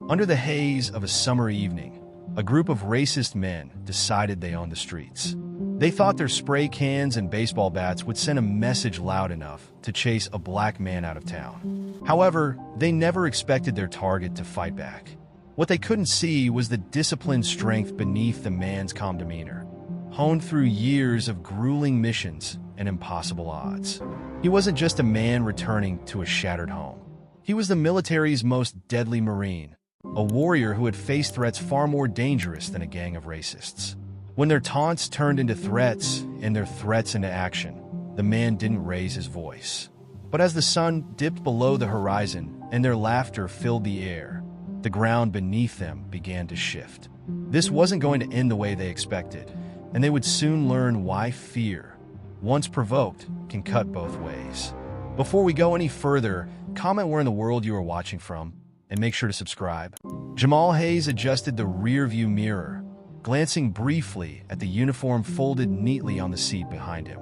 Under the haze of a summer evening, a group of racist men decided they owned the streets. They thought their spray cans and baseball bats would send a message loud enough to chase a black man out of town. However, they never expected their target to fight back. What they couldn't see was the disciplined strength beneath the man's calm demeanor, honed through years of grueling missions and impossible odds. He wasn't just a man returning to a shattered home. He was the military's most deadly Marine, a warrior who had faced threats far more dangerous than a gang of racists. When their taunts turned into threats and their threats into action, the man didn't raise his voice. But as the sun dipped below the horizon and their laughter filled the air, the ground beneath them began to shift. This wasn't going to end the way they expected, and they would soon learn why fear, once provoked, can cut both ways. Before we go any further, comment where in the world you are watching from, and make sure to subscribe. Jamal Hayes adjusted the rear-view mirror, glancing briefly at the uniform folded neatly on the seat behind him.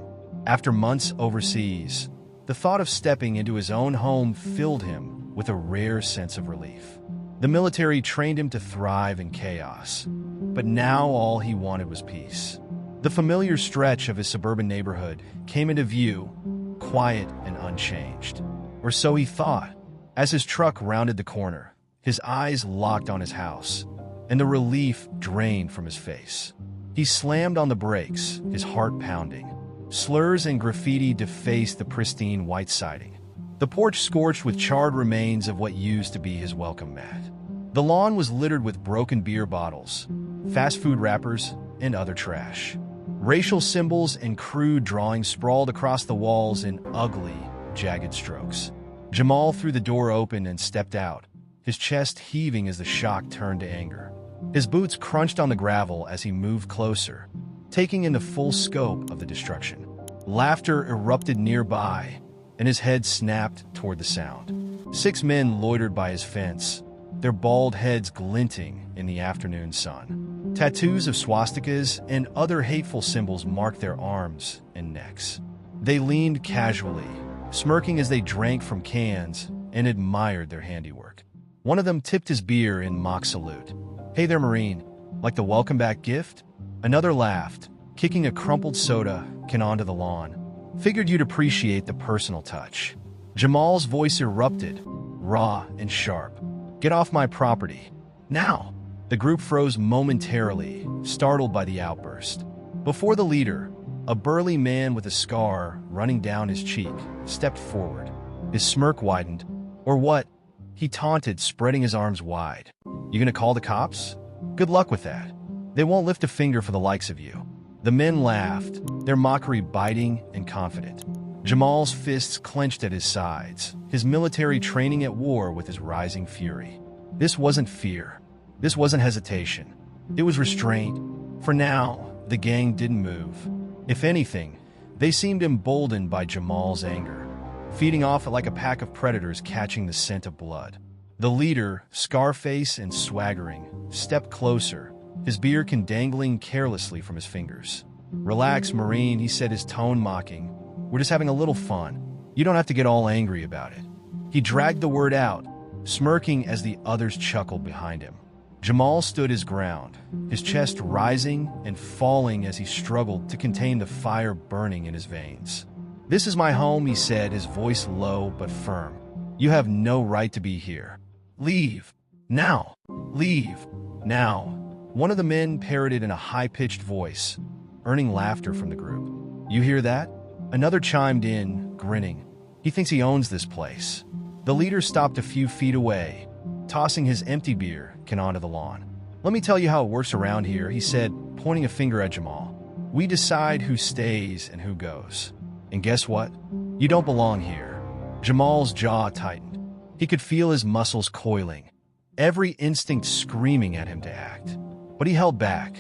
After months overseas, the thought of stepping into his own home filled him with a rare sense of relief. The military trained him to thrive in chaos, but now all he wanted was peace. The familiar stretch of his suburban neighborhood came into view, quiet and unchanged. Or so he thought. As his truck rounded the corner, his eyes locked on his house, and the relief drained from his face. He slammed on the brakes, his heart pounding. Slurs and graffiti defaced the pristine white siding, the porch scorched with charred remains of what used to be his welcome mat. The lawn was littered with broken beer bottles, fast food wrappers, and other trash. Racial symbols and crude drawings sprawled across the walls in ugly, jagged strokes. Jamal threw the door open and stepped out, his chest heaving as the shock turned to anger. His boots crunched on the gravel as he moved closer, taking in the full scope of the destruction. Laughter erupted nearby, and his head snapped toward the sound. 6 men loitered by his fence, their bald heads glinting in the afternoon sun. Tattoos of swastikas and other hateful symbols marked their arms and necks. They leaned casually, smirking as they drank from cans and admired their handiwork. One of them tipped his beer in mock salute. "Hey there, Marine. Like the welcome back gift?" Another laughed, kicking a crumpled soda can onto the lawn. "Figured you'd appreciate the personal touch." Jamal's voice erupted, raw and sharp. "Get off my property. Now!" The group froze momentarily, startled by the outburst. Before the leader, a burly man with a scar running down his cheek stepped forward. His smirk widened. "Or what?" he taunted, spreading his arms wide. "You gonna call the cops? Good luck with that. They won't lift a finger for the likes of you." The men laughed, their mockery biting and confident. Jamal's fists clenched at his sides, his military training at war with his rising fury. This wasn't fear. This wasn't hesitation. It was restraint. For now, the gang didn't move. If anything, they seemed emboldened by Jamal's anger, feeding off it like a pack of predators catching the scent of blood. The leader, scar-faced and swaggering, stepped closer, his beer can dangling carelessly from his fingers. "Relax, Marine," he said, his tone mocking. "We're just having a little fun. You don't have to get all angry about it." He dragged the word out, smirking as the others chuckled behind him. Jamal stood his ground, his chest rising and falling as he struggled to contain the fire burning in his veins. "This is my home," he said, his voice low but firm. "You have no right to be here. Leave. Now. Leave. Now." One of the men parroted in a high-pitched voice, earning laughter from the group. "You hear that?" Another chimed in, grinning. "He thinks he owns this place." The leader stopped a few feet away, tossing his empty beer can onto the lawn. "Let me tell you how it works around here," he said, pointing a finger at Jamal. "We decide who stays and who goes. And guess what? You don't belong here." Jamal's jaw tightened. He could feel his muscles coiling, every instinct screaming at him to act. But he held back.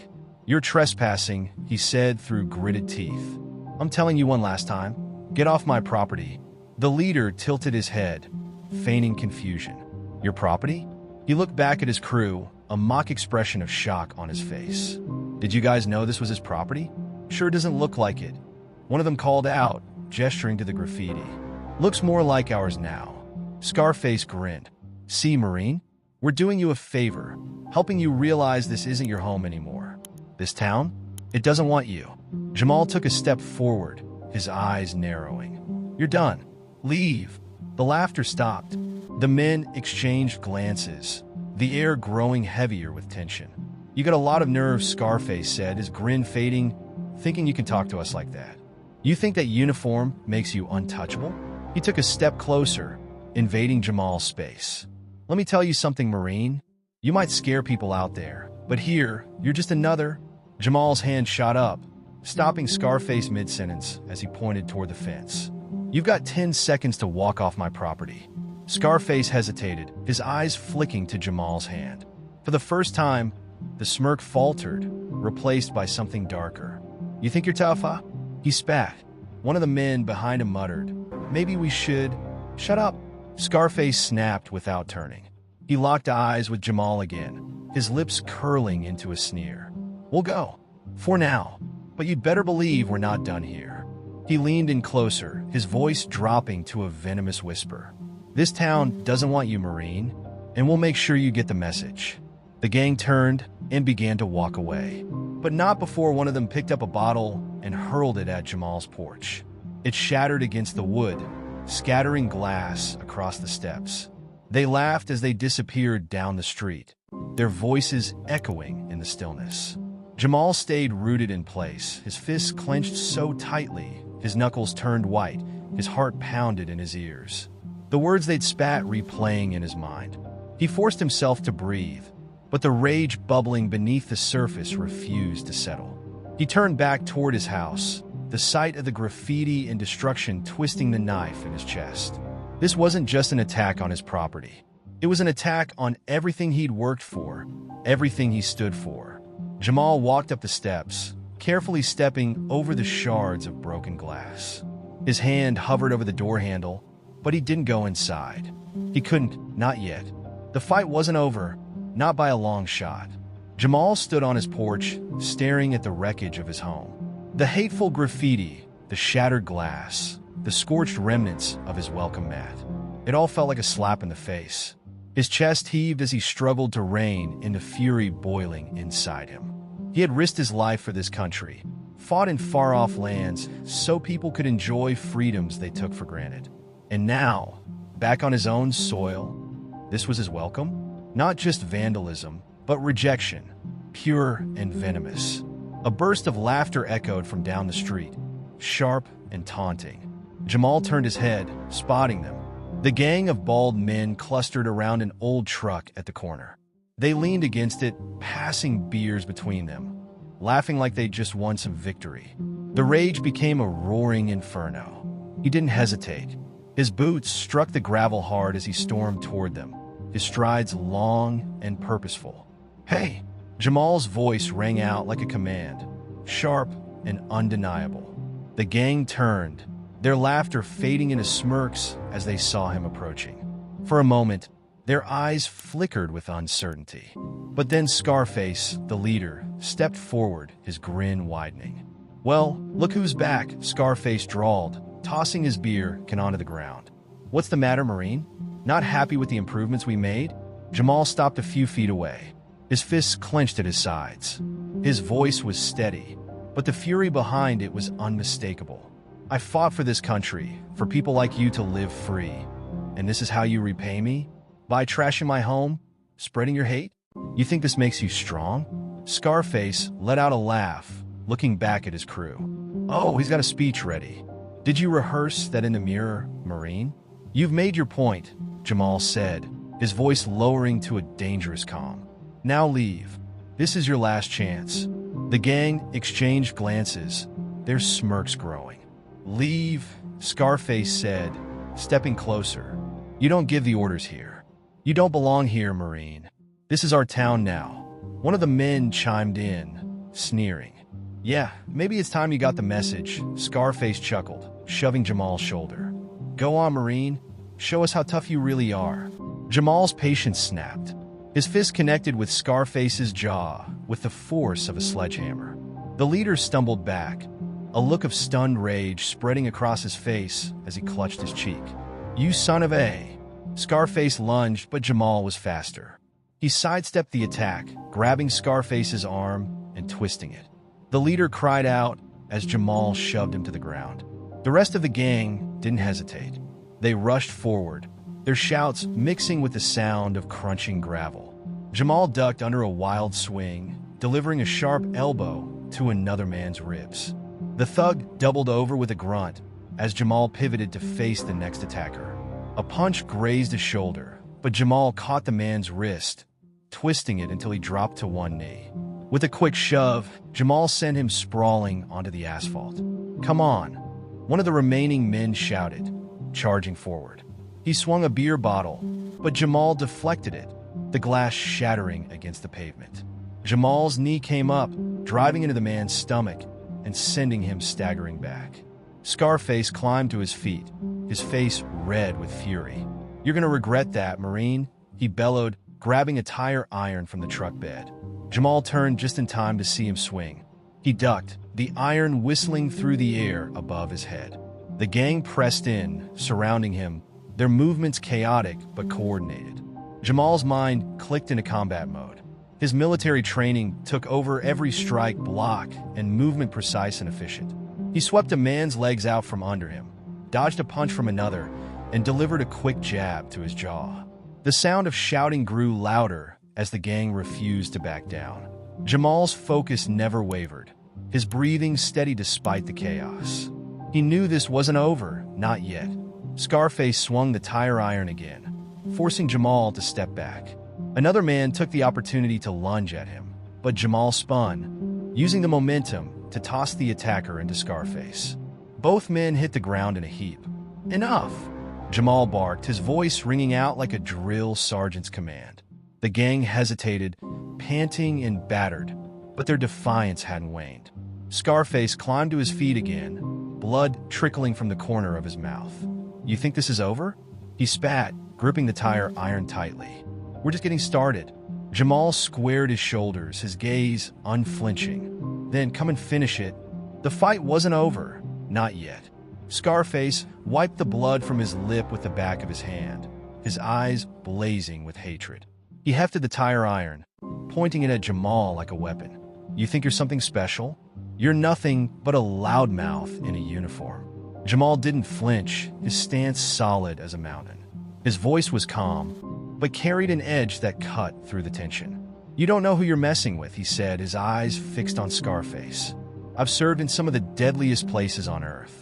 "You're trespassing," he said through gritted teeth. "I'm telling you one last time. Get off my property." The leader tilted his head, feigning confusion. "Your property?" He looked back at his crew, a mock expression of shock on his face. "Did you guys know this was his property?" "Sure doesn't look like it," one of them called out, gesturing to the graffiti. "Looks more like ours now." Scarface grinned. "See, Marine? We're doing you a favor, helping you realize this isn't your home anymore. This town, it doesn't want you. Jamal took a step forward, his eyes narrowing. You're done. Leave. The laughter stopped. The men exchanged glances, the air growing heavier with tension. You got a lot of nerve, Scarface said, his grin fading, thinking you can talk to us like that. You think that uniform makes you untouchable? He took a step closer, invading Jamal's space. Let me tell you something, Marine. You might scare people out there, but here, you're just another. Jamal's hand shot up, stopping Scarface mid-sentence as he pointed toward the fence. You've got 10 seconds to walk off my property. Scarface hesitated, his eyes flicking to Jamal's hand. For the first time, the smirk faltered, replaced by something darker. You think you're tough, huh? He spat. One of the men behind him muttered, maybe we should. Shut up. Scarface snapped without turning. He locked eyes with Jamal again, his lips curling into a sneer. We'll go. For now. But you'd better believe we're not done here. He leaned in closer, his voice dropping to a venomous whisper. This town doesn't want you, Marine, and we'll make sure you get the message. The gang turned and began to walk away, but not before one of them picked up a bottle and hurled it at Jamal's porch. It shattered against the wood, scattering glass across the steps. They laughed as they disappeared down the street, their voices echoing in the stillness. Jamal stayed rooted in place, his fists clenched so tightly, his knuckles turned white, his heart pounded in his ears. The words they'd spat replaying in his mind. He forced himself to breathe, but the rage bubbling beneath the surface refused to settle. He turned back toward his house, the sight of the graffiti and destruction twisting the knife in his chest. This wasn't just an attack on his property. It was an attack on everything he'd worked for, everything he stood for. Jamal walked up the steps, carefully stepping over the shards of broken glass. His hand hovered over the door handle, but he didn't go inside. He couldn't, not yet. The fight wasn't over, not by a long shot. Jamal stood on his porch, staring at the wreckage of his home. The hateful graffiti, the shattered glass, the scorched remnants of his welcome mat. It all felt like a slap in the face. His chest heaved as he struggled to rein in the fury boiling inside him. He had risked his life for this country, fought in far-off lands so people could enjoy freedoms they took for granted. And now, back on his own soil, this was his welcome? Not just vandalism, but rejection, pure and venomous. A burst of laughter echoed from down the street, sharp and taunting. Jamal turned his head, spotting them. The gang of bald men clustered around an old truck at the corner. They leaned against it, passing beers between them, laughing like they'd just won some victory. The rage became a roaring inferno. He didn't hesitate. His boots struck the gravel hard as he stormed toward them, his strides long and purposeful. Hey! Jamal's voice rang out like a command, sharp and undeniable. The gang turned, their laughter fading into smirks as they saw him approaching. For a moment, their eyes flickered with uncertainty. But then Scarface, the leader, stepped forward, his grin widening. Well, look who's back, Scarface drawled, tossing his beer can onto the ground. What's the matter, Marine? Not happy with the improvements we made? Jamal stopped a few feet away, his fists clenched at his sides. His voice was steady, but the fury behind it was unmistakable. I fought for this country, for people like you to live free. And this is how you repay me? By trashing my home? Spreading your hate? You think this makes you strong? Scarface let out a laugh, looking back at his crew. Oh, he's got a speech ready. Did you rehearse that in the mirror, Marine? You've made your point, Jamal said, his voice lowering to a dangerous calm. Now leave. This is your last chance. The gang exchanged glances, their smirks growing. Leave, Scarface said, stepping closer. You don't give the orders here. You don't belong here, Marine. This is our town now. One of the men chimed in, sneering. Yeah, maybe it's time you got the message, Scarface chuckled, shoving Jamal's shoulder. Go on, Marine. Show us how tough you really are. Jamal's patience snapped. His fist connected with Scarface's jaw with the force of a sledgehammer. The leader stumbled back, a look of stunned rage spreading across his face as he clutched his cheek. You son of a... Scarface lunged, but Jamal was faster. He sidestepped the attack, grabbing Scarface's arm and twisting it. The leader cried out as Jamal shoved him to the ground. The rest of the gang didn't hesitate. They rushed forward, their shouts mixing with the sound of crunching gravel. Jamal ducked under a wild swing, delivering a sharp elbow to another man's ribs. The thug doubled over with a grunt as Jamal pivoted to face the next attacker. A punch grazed his shoulder, but Jamal caught the man's wrist, twisting it until he dropped to one knee. With a quick shove, Jamal sent him sprawling onto the asphalt. "Come on," one of the remaining men shouted, charging forward. He swung a beer bottle, but Jamal deflected it, the glass shattering against the pavement. Jamal's knee came up, driving into the man's stomach and sending him staggering back. Scarface climbed to his feet, his face red with fury. "You're gonna regret that, Marine," he bellowed, grabbing a tire iron from the truck bed. Jamal turned just in time to see him swing. He ducked, the iron whistling through the air above his head. The gang pressed in, surrounding him, their movements chaotic but coordinated. Jamal's mind clicked into combat mode. His military training took over every strike, block, and movement precise and efficient. He swept a man's legs out from under him, dodged a punch from another, and delivered a quick jab to his jaw. The sound of shouting grew louder as the gang refused to back down. Jamal's focus never wavered, his breathing steady despite the chaos. He knew this wasn't over, not yet. Scarface swung the tire iron again, forcing Jamal to step back. Another man took the opportunity to lunge at him, but Jamal spun, using the momentum to toss the attacker into Scarface. Both men hit the ground in a heap. "Enough!" Jamal barked, his voice ringing out like a drill sergeant's command. The gang hesitated, panting and battered, but their defiance hadn't waned. Scarface climbed to his feet again, blood trickling from the corner of his mouth. "You think this is over?" He spat, gripping the tire iron tightly. "We're just getting started." Jamal squared his shoulders, his gaze unflinching. "Then come and finish it." The fight wasn't over, not yet. Scarface wiped the blood from his lip with the back of his hand, his eyes blazing with hatred. He hefted the tire iron, pointing it at Jamal like a weapon. "You think you're something special? You're nothing but a loudmouth in a uniform." Jamal didn't flinch, his stance solid as a mountain. His voice was calm, but carried an edge that cut through the tension. "You don't know who you're messing with," he said, his eyes fixed on Scarface. "I've served in some of the deadliest places on Earth.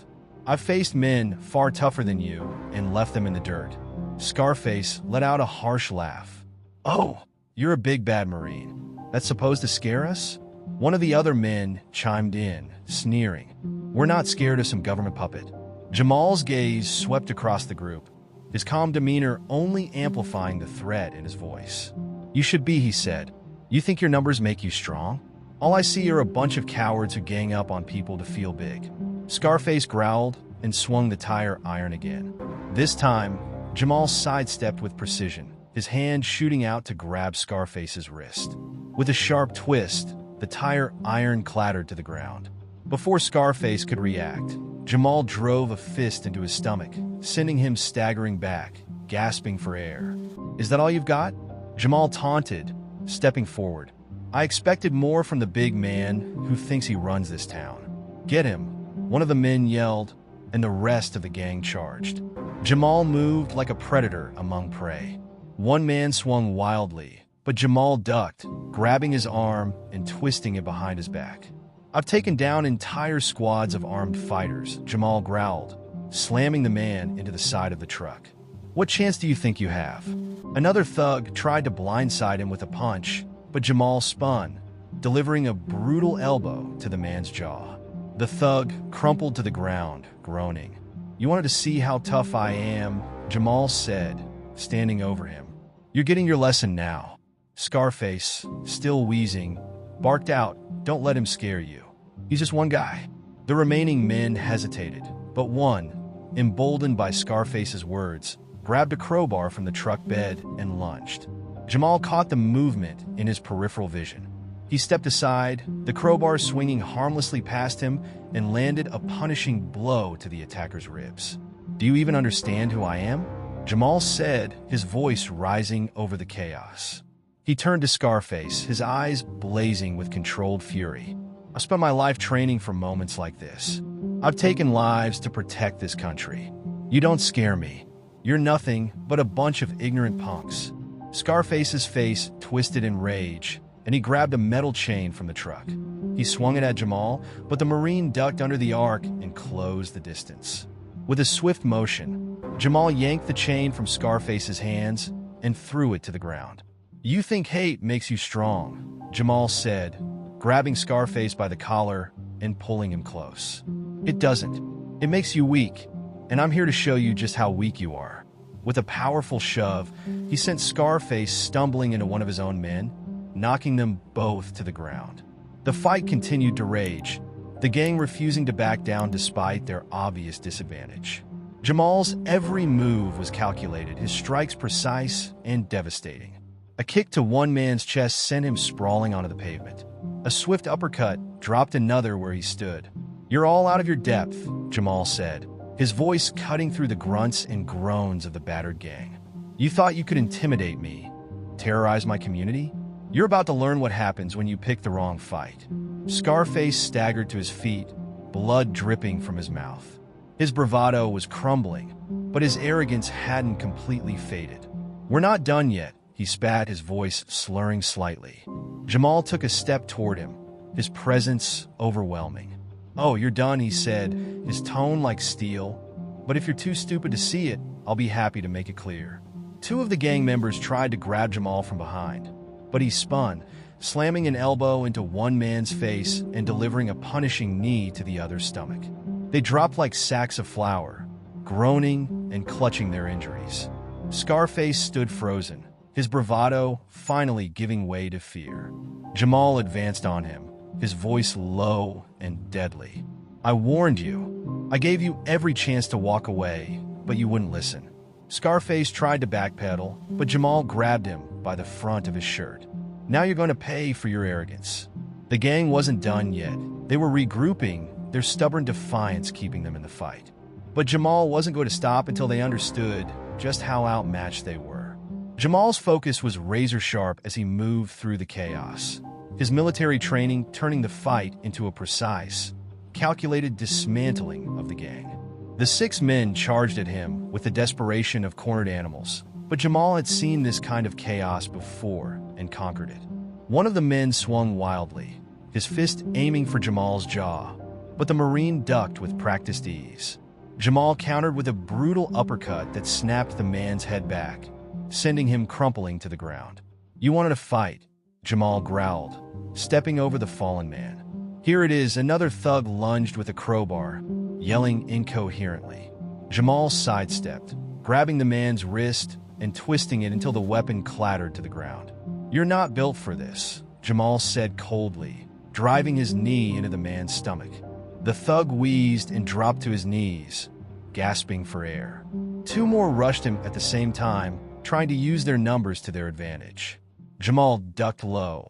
I've faced men far tougher than you and left them in the dirt." Scarface let out a harsh laugh. "Oh, you're a big bad Marine. That's supposed to scare us?" One of the other men chimed in, sneering. "We're not scared of some government puppet." Jamal's gaze swept across the group, his calm demeanor only amplifying the threat in his voice. "You should be," he said. "You think your numbers make you strong? All I see are a bunch of cowards who gang up on people to feel big." Scarface growled and swung the tire iron again. This time, Jamal sidestepped with precision, his hand shooting out to grab Scarface's wrist. With a sharp twist, the tire iron clattered to the ground. Before Scarface could react, Jamal drove a fist into his stomach, sending him staggering back, gasping for air. "Is that all you've got?" Jamal taunted, stepping forward. "I expected more from the big man who thinks he runs this town." "Get him!" one of the men yelled, and the rest of the gang charged. Jamal moved like a predator among prey. One man swung wildly, but Jamal ducked, grabbing his arm and twisting it behind his back. "I've taken down entire squads of armed fighters," Jamal growled, slamming the man into the side of the truck. "What chance do you think you have?" Another thug tried to blindside him with a punch, but Jamal spun, delivering a brutal elbow to the man's jaw. The thug crumpled to the ground, groaning. "You wanted to see how tough I am," Jamal said, standing over him. "You're getting your lesson now." Scarface, still wheezing, barked out, "Don't let him scare you. He's just one guy." The remaining men hesitated, but one, emboldened by Scarface's words, grabbed a crowbar from the truck bed and lunged. Jamal caught the movement in his peripheral vision. He stepped aside, the crowbar swinging harmlessly past him, and landed a punishing blow to the attacker's ribs. "Do you even understand who I am?" Jamal said, his voice rising over the chaos. He turned to Scarface, his eyes blazing with controlled fury. "I've spent my life training for moments like this. I've taken lives to protect this country. You don't scare me. You're nothing but a bunch of ignorant punks." Scarface's face twisted in rage, and he grabbed a metal chain from the truck. He swung it at Jamal, but the Marine ducked under the arc and closed the distance. With a swift motion, Jamal yanked the chain from Scarface's hands and threw it to the ground. "You think hate makes you strong," Jamal said, grabbing Scarface by the collar and pulling him close. "It doesn't. It makes you weak, and I'm here to show you just how weak you are." With a powerful shove, he sent Scarface stumbling into one of his own men, knocking them both to the ground. The fight continued to rage, the gang refusing to back down despite their obvious disadvantage. Jamal's every move was calculated, his strikes precise and devastating. A kick to one man's chest sent him sprawling onto the pavement. A swift uppercut dropped another where he stood. "You're all out of your depth," Jamal said, his voice cutting through the grunts and groans of the battered gang. "You thought you could intimidate me, terrorize my community? You're about to learn what happens when you pick the wrong fight." Scarface staggered to his feet, blood dripping from his mouth. His bravado was crumbling, but his arrogance hadn't completely faded. "We're not done yet," he spat, his voice slurring slightly. Jamal took a step toward him, his presence overwhelming. "Oh, you're done," he said, his tone like steel. "But if you're too stupid to see it, I'll be happy to make it clear." Two of the gang members tried to grab Jamal from behind, but he spun, slamming an elbow into one man's face and delivering a punishing knee to the other's stomach. They dropped like sacks of flour, groaning and clutching their injuries. Scarface stood frozen, his bravado finally giving way to fear. Jamal advanced on him, his voice low and deadly. "I warned you. I gave you every chance to walk away, but you wouldn't listen." Scarface tried to backpedal, but Jamal grabbed him by the front of his shirt. "Now you're going to pay for your arrogance." The gang wasn't done yet. They were regrouping, their stubborn defiance keeping them in the fight. But Jamal wasn't going to stop until they understood just how outmatched they were. Jamal's focus was razor-sharp as he moved through the chaos, his military training turning the fight into a precise, calculated dismantling of the gang. The 6 men charged at him with the desperation of cornered animals, but Jamal had seen this kind of chaos before and conquered it. One of the men swung wildly, his fist aiming for Jamal's jaw, but the Marine ducked with practiced ease. Jamal countered with a brutal uppercut that snapped the man's head back, sending him crumpling to the ground. "You wanted a fight," Jamal growled, stepping over the fallen man. "Here it is." Another thug lunged with a crowbar, yelling incoherently. Jamal sidestepped, grabbing the man's wrist and twisting it until the weapon clattered to the ground. "You're not built for this," Jamal said coldly, driving his knee into the man's stomach. The thug wheezed and dropped to his knees, gasping for air. 2 more rushed him at the same time, trying to use their numbers to their advantage. Jamal ducked low,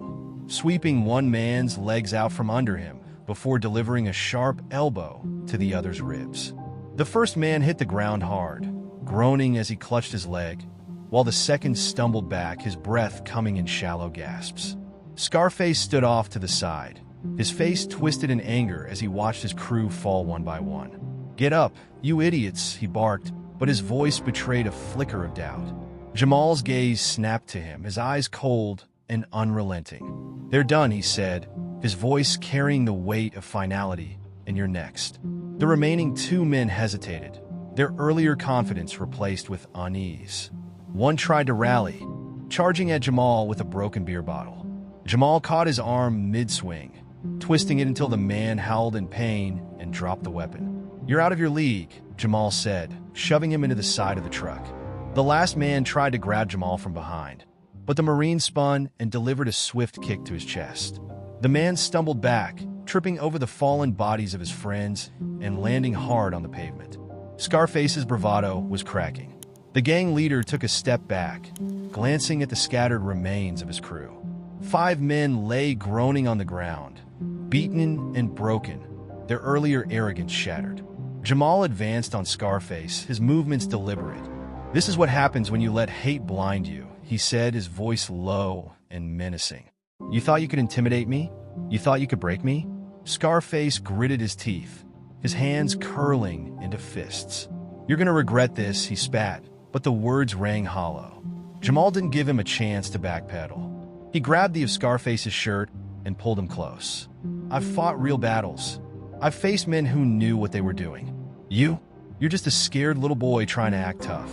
sweeping one man's legs out from under him before delivering a sharp elbow to the other's ribs. The first man hit the ground hard, groaning as he clutched his leg, while the second stumbled back, his breath coming in shallow gasps. Scarface stood off to the side, his face twisted in anger as he watched his crew fall one by one. "Get up, you idiots," he barked, but his voice betrayed a flicker of doubt. Jamal's gaze snapped to him, his eyes cold and unrelenting. "They're done," he said, his voice carrying the weight of finality. "And you're next." The remaining 2 men hesitated, their earlier confidence replaced with unease. One tried to rally, charging at Jamal with a broken beer bottle. Jamal caught his arm mid-swing, twisting it until the man howled in pain and dropped the weapon. "You're out of your league," Jamal said, shoving him into the side of the truck. The last man tried to grab Jamal from behind, but the Marine spun and delivered a swift kick to his chest. The man stumbled back, tripping over the fallen bodies of his friends and landing hard on the pavement. Scarface's bravado was cracking. The gang leader took a step back, glancing at the scattered remains of his crew. 5 men lay groaning on the ground, beaten and broken, their earlier arrogance shattered. Jamal advanced on Scarface, his movements deliberate. "This is what happens when you let hate blind you," he said, his voice low and menacing. "You thought you could intimidate me? You thought you could break me?" Scarface gritted his teeth, his hands curling into fists. "You're gonna regret this," he spat, but the words rang hollow. Jamal didn't give him a chance to backpedal. He grabbed the of Scarface's shirt and pulled him close. "I've fought real battles. I've faced men who knew what they were doing. You're just a scared little boy trying to act tough."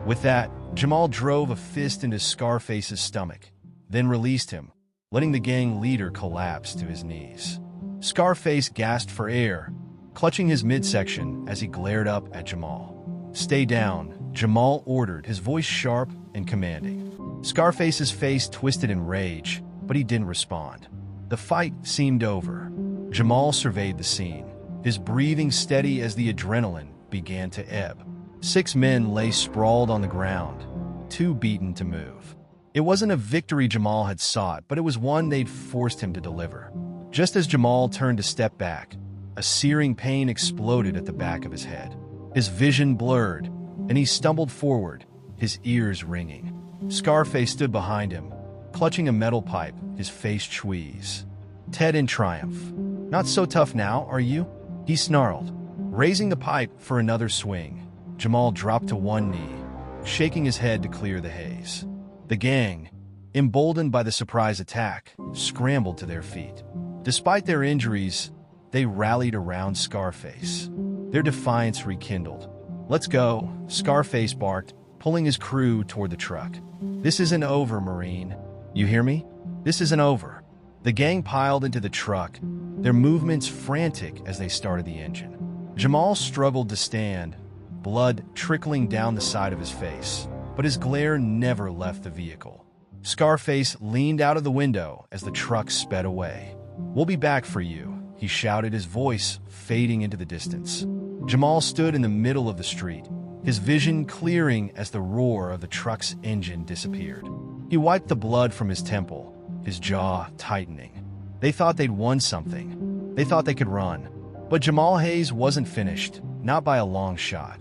With that, Jamal drove a fist into Scarface's stomach, then released him, letting the gang leader collapse to his knees. Scarface gasped for air, clutching his midsection as he glared up at Jamal. "Stay down," Jamal ordered, his voice sharp and commanding. Scarface's face twisted in rage, but he didn't respond. The fight seemed over. Jamal surveyed the scene, his breathing steady as the adrenaline began to ebb. 6 men lay sprawled on the ground, too beaten to move. It wasn't a victory Jamal had sought, but it was one they'd forced him to deliver. Just as Jamal turned to step back, a searing pain exploded at the back of his head. His vision blurred, and he stumbled forward, his ears ringing. Scarface stood behind him, clutching a metal pipe, his face tweezed. Ted in triumph. "Not so tough now, are you?" he snarled, raising the pipe for another swing. Jamal dropped to one knee, shaking his head to clear the haze. The gang, emboldened by the surprise attack, scrambled to their feet. Despite their injuries, they rallied around Scarface. Their defiance rekindled. "Let's go," Scarface barked, pulling his crew toward the truck. "This isn't over, Marine. You hear me? This isn't over." The gang piled into the truck, their movements frantic as they started the engine. Jamal struggled to stand, blood trickling down the side of his face, but his glare never left the vehicle. Scarface leaned out of the window as the truck sped away. "We'll be back for you," he shouted, his voice fading into the distance. Jamal stood in the middle of the street, his vision clearing as the roar of the truck's engine disappeared. He wiped the blood from his temple, his jaw tightening. They thought they'd won something. They thought they could run. But Jamal Hayes wasn't finished, not by a long shot.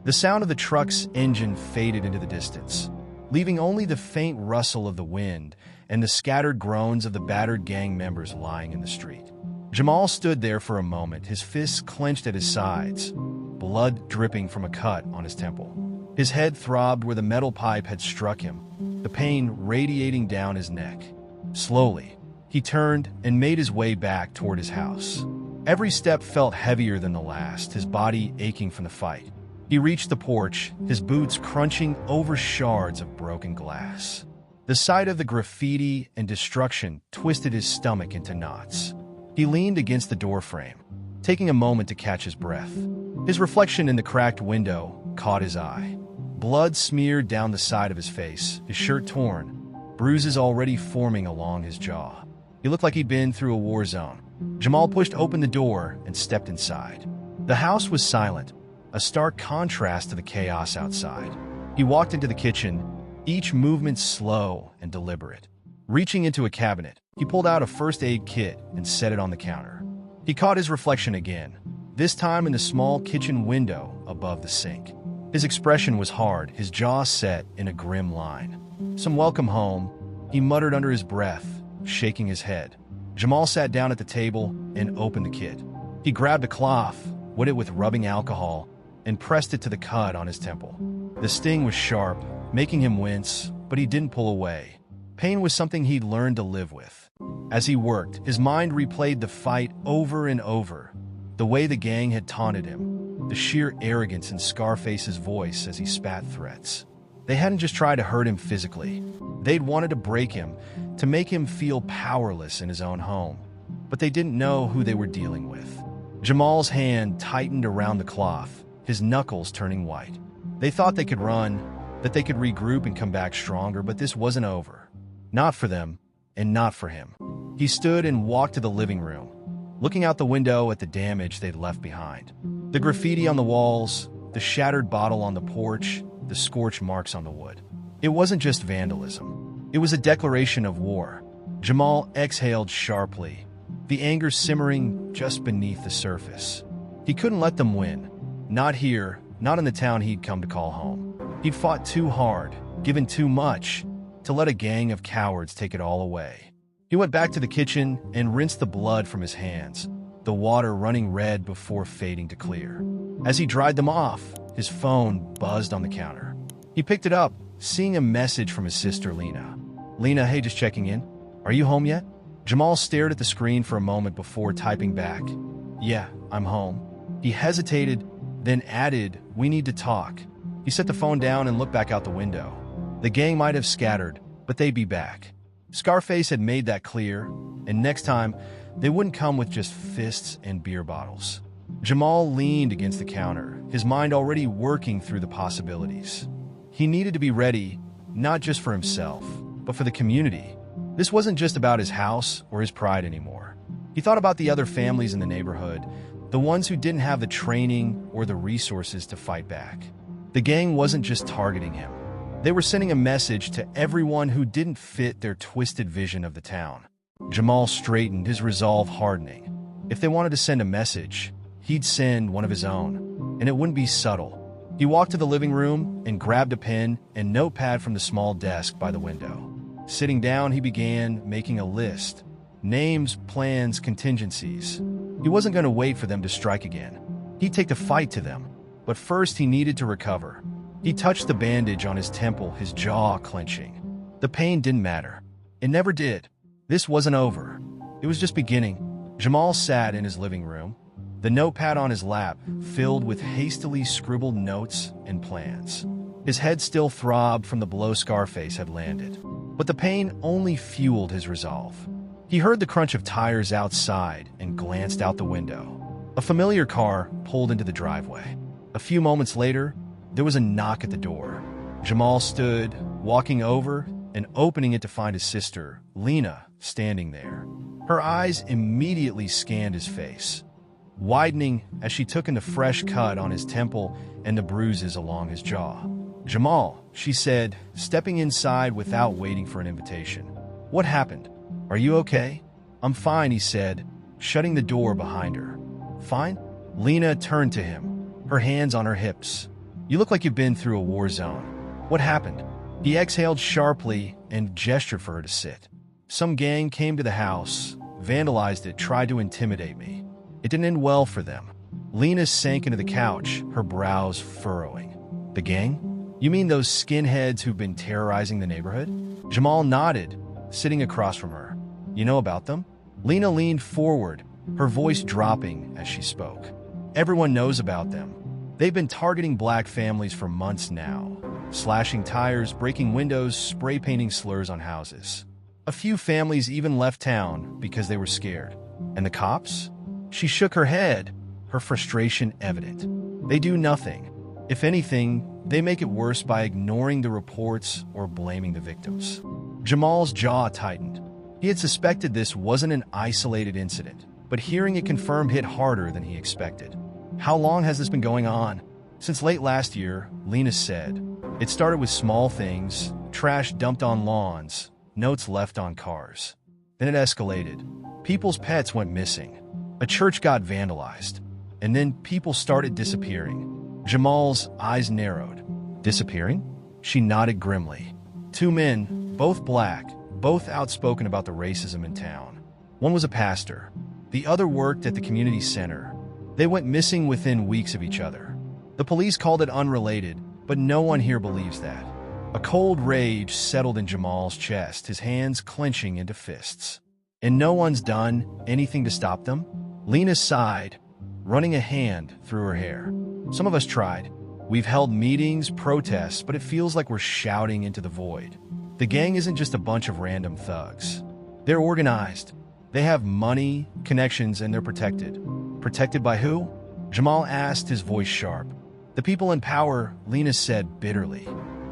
The sound of the truck's engine faded into the distance, leaving only the faint rustle of the wind and the scattered groans of the battered gang members lying in the street. Jamal stood there for a moment, his fists clenched at his sides, blood dripping from a cut on his temple. His head throbbed where the metal pipe had struck him, the pain radiating down his neck. Slowly, he turned and made his way back toward his house. Every step felt heavier than the last, his body aching from the fight. He reached the porch, his boots crunching over shards of broken glass. The sight of the graffiti and destruction twisted his stomach into knots. He leaned against the doorframe, taking a moment to catch his breath. His reflection in the cracked window caught his eye. Blood smeared down the side of his face, his shirt torn, bruises already forming along his jaw. He looked like he'd been through a war zone. Jamal pushed open the door and stepped inside. The house was silent, a stark contrast to the chaos outside. He walked into the kitchen, each movement slow and deliberate. Reaching into a cabinet, he pulled out a first aid kit and set it on the counter. He caught his reflection again, this time in the small kitchen window above the sink. His expression was hard, his jaw set in a grim line. "Some welcome home," he muttered under his breath, shaking his head. Jamal sat down at the table and opened the kit. He grabbed a cloth, wet it with rubbing alcohol, and pressed it to the cut on his temple. The sting was sharp, making him wince, but he didn't pull away. Pain was something he'd learned to live with. As he worked, his mind replayed the fight over and over, the way the gang had taunted him, the sheer arrogance in Scarface's voice as he spat threats. They hadn't just tried to hurt him physically. They'd wanted to break him, to make him feel powerless in his own home. But they didn't know who they were dealing with. Jamal's hand tightened around the cloth, his knuckles turning white. They thought they could run, that they could regroup and come back stronger, but this wasn't over. Not for them, and not for him. He stood and walked to the living room, looking out the window at the damage they'd left behind. The graffiti on the walls, the shattered bottle on the porch, the scorch marks on the wood. It wasn't just vandalism. It was a declaration of war. Jamal exhaled sharply, the anger simmering just beneath the surface. He couldn't let them win. Not here, not in the town he'd come to call home. He'd fought too hard, given too much, to let a gang of cowards take it all away. He went back to the kitchen and rinsed the blood from his hands, the water running red before fading to clear. As he dried them off, his phone buzzed on the counter. He picked it up, seeing a message from his sister Lena. "Lena, hey, just checking in. Are you home yet?" Jamal stared at the screen for a moment before typing back, "Yeah, I'm home." He hesitated, then added, "We need to talk." He set the phone down and looked back out the window. The gang might have scattered, but they'd be back. Scarface had made that clear, and next time, they wouldn't come with just fists and beer bottles. Jamal leaned against the counter, his mind already working through the possibilities. He needed to be ready, not just for himself, but for the community. This wasn't just about his house or his pride anymore. He thought about the other families in the neighborhood, the ones who didn't have the training or the resources to fight back. The gang wasn't just targeting him. They were sending a message to everyone who didn't fit their twisted vision of the town. Jamal straightened, his resolve hardening. If they wanted to send a message, he'd send one of his own, and it wouldn't be subtle. He walked to the living room and grabbed a pen and notepad from the small desk by the window. Sitting down, he began making a list. Names, plans, contingencies. He wasn't going to wait for them to strike again. He'd take the fight to them. But first, he needed to recover. He touched the bandage on his temple, his jaw clenching. The pain didn't matter. It never did. This wasn't over. It was just beginning. Jamal sat in his living room, the notepad on his lap filled with hastily scribbled notes and plans. His head still throbbed from the blow Scarface had landed. But the pain only fueled his resolve. He heard the crunch of tires outside and glanced out the window. A familiar car pulled into the driveway. A few moments later, there was a knock at the door. Jamal stood, walking over and opening it to find his sister, Lena, standing there. Her eyes immediately scanned his face, widening as she took in the fresh cut on his temple and the bruises along his jaw. "Jamal," she said, stepping inside without waiting for an invitation. "What happened? Are you okay?" "I'm fine," he said, shutting the door behind her. "Fine?" Lena turned to him, her hands on her hips. "You look like you've been through a war zone. What happened?" He exhaled sharply and gestured for her to sit. "Some gang came to the house, vandalized it, tried to intimidate me. It didn't end well for them." Lena sank into the couch, her brows furrowing. "The gang? You mean those skinheads who've been terrorizing the neighborhood?" Jamal nodded, sitting across from her. "You know about them?" Lena leaned forward, her voice dropping as she spoke. "Everyone knows about them. They've been targeting black families for months now, slashing tires, breaking windows, spray painting slurs on houses. A few families even left town because they were scared. And the cops?" She shook her head, her frustration evident. "They do nothing. If anything, they make it worse by ignoring the reports or blaming the victims." Jamal's jaw tightened. He had suspected this wasn't an isolated incident, but hearing it confirmed hit harder than he expected. "How long has this been going on?" "Since late last year," Lena said. "It started with small things, trash dumped on lawns, notes left on cars. Then it escalated. People's pets went missing. A church got vandalized. And then people started disappearing." Jamal's eyes narrowed. "Disappearing?" She nodded grimly. "Two men, both black, both outspoken about the racism in town. One was a pastor. The other worked at the community center. They went missing within weeks of each other. The police called it unrelated, but no one here believes that." A cold rage settled in Jamal's chest, his hands clenching into fists. "And no one's done anything to stop them?" Lena sighed, running a hand through her hair. "Some of us tried. We've held meetings, protests, but it feels like we're shouting into the void. The gang isn't just a bunch of random thugs. They're organized. They have money, connections, and they're protected." "Protected by who?" Jamal asked, his voice sharp. "The people in power," Lena said bitterly.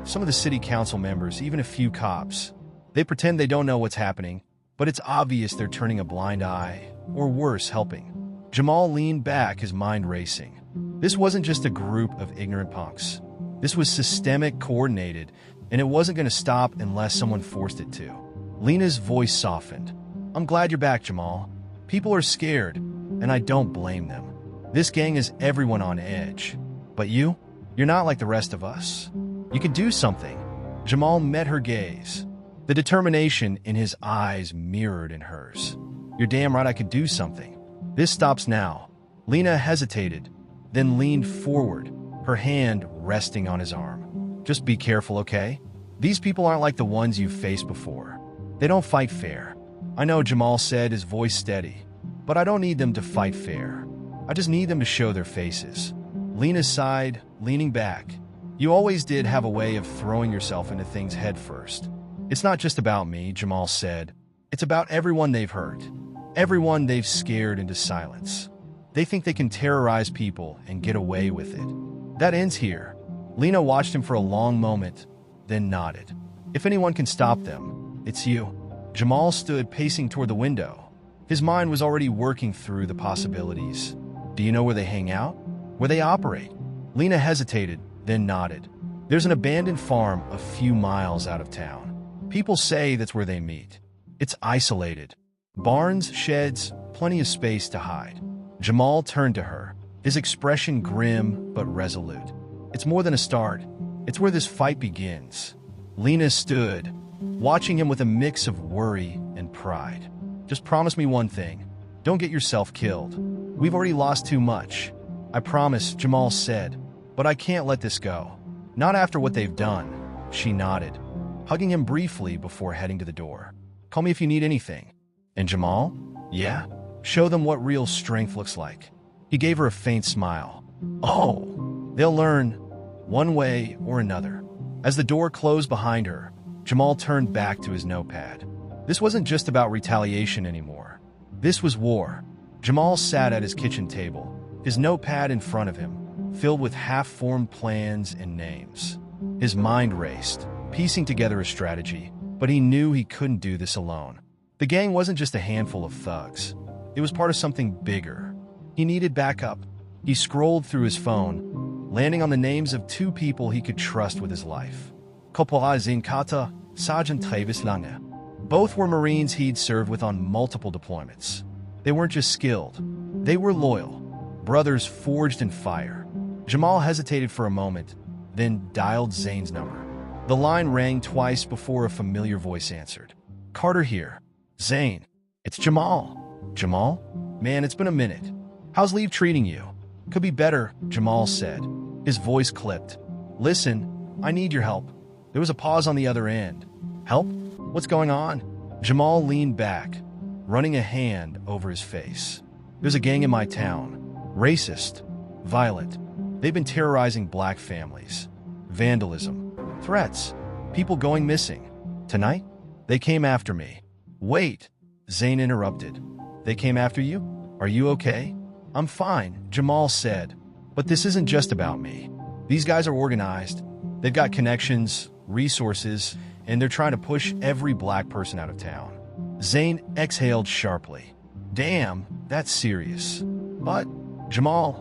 "Some of the city council members, even a few cops. They pretend they don't know what's happening, but it's obvious they're turning a blind eye, or worse, helping." Jamal leaned back, his mind racing. This wasn't just a group of ignorant punks. This was systemic, coordinated, and it wasn't going to stop unless someone forced it to. Lena's voice softened. "I'm glad you're back, Jamal. People are scared, and I don't blame them. This gang is everyone on edge. But you're not like the rest of us. You can do something." Jamal met her gaze. The determination in his eyes mirrored in hers. You're damn right I could do something. This stops now. Lena hesitated, then leaned forward, her hand resting on his arm. Just be careful, okay? These people aren't like the ones you've faced before. They don't fight fair. I know, Jamal said, his voice steady, but I don't need them to fight fair. I just need them to show their faces. Lena sighed, leaning back. You always did have a way of throwing yourself into things head first. It's not just about me, Jamal said. It's about everyone they've hurt. Everyone they've scared into silence. They think they can terrorize people and get away with it. That ends here. Lena watched him for a long moment, then nodded. If anyone can stop them, it's you. Jamal stood pacing toward the window. His mind was already working through the possibilities. Do you know where they hang out? Where they operate? Lena hesitated, then nodded. There's an abandoned farm a few miles out of town. People say that's where they meet. It's isolated. Barns, sheds, plenty of space to hide. Jamal turned to her, his expression grim but resolute. It's more than a start. It's where this fight begins. Lena stood, watching him with a mix of worry and pride. Just promise me one thing. Don't get yourself killed. We've already lost too much. I promise, Jamal said, but I can't let this go. Not after what they've done. She nodded, hugging him briefly before heading to the door. Call me if you need anything. And Jamal? Yeah? Show them what real strength looks like. He gave her a faint smile. Oh, they'll learn, one way or another. As the door closed behind her, Jamal turned back to his notepad. This wasn't just about retaliation anymore. This was war. Jamal sat at his kitchen table, his notepad in front of him, filled with half-formed plans and names. His mind raced, piecing together a strategy, but he knew he couldn't do this alone. The gang wasn't just a handful of thugs. It was part of something bigger. He needed backup. He scrolled through his phone, landing on the names of two people he could trust with his life. Corporal Zinkata, Sergeant Travis Lange. Both were Marines he'd served with on multiple deployments. They weren't just skilled. They were loyal. Brothers forged in fire. Jamal hesitated for a moment, then dialed Zane's number. The line rang twice before a familiar voice answered. Carter here. Zane. It's Jamal. Jamal? Man, it's been a minute. How's leave treating you? Could be better, Jamal said. His voice clipped. Listen, I need your help. There was a pause on the other end. Help? What's going on? Jamal leaned back, running a hand over his face. There's a gang in my town. Racist. Violent. They've been terrorizing black families. Vandalism. Threats. People going missing. Tonight, they came after me. Wait, Zane interrupted. They came after you? Are you okay? I'm fine, Jamal said. But this isn't just about me. These guys are organized. They've got connections, resources, and they're trying to push every black person out of town. Zane exhaled sharply. Damn, that's serious. But, Jamal,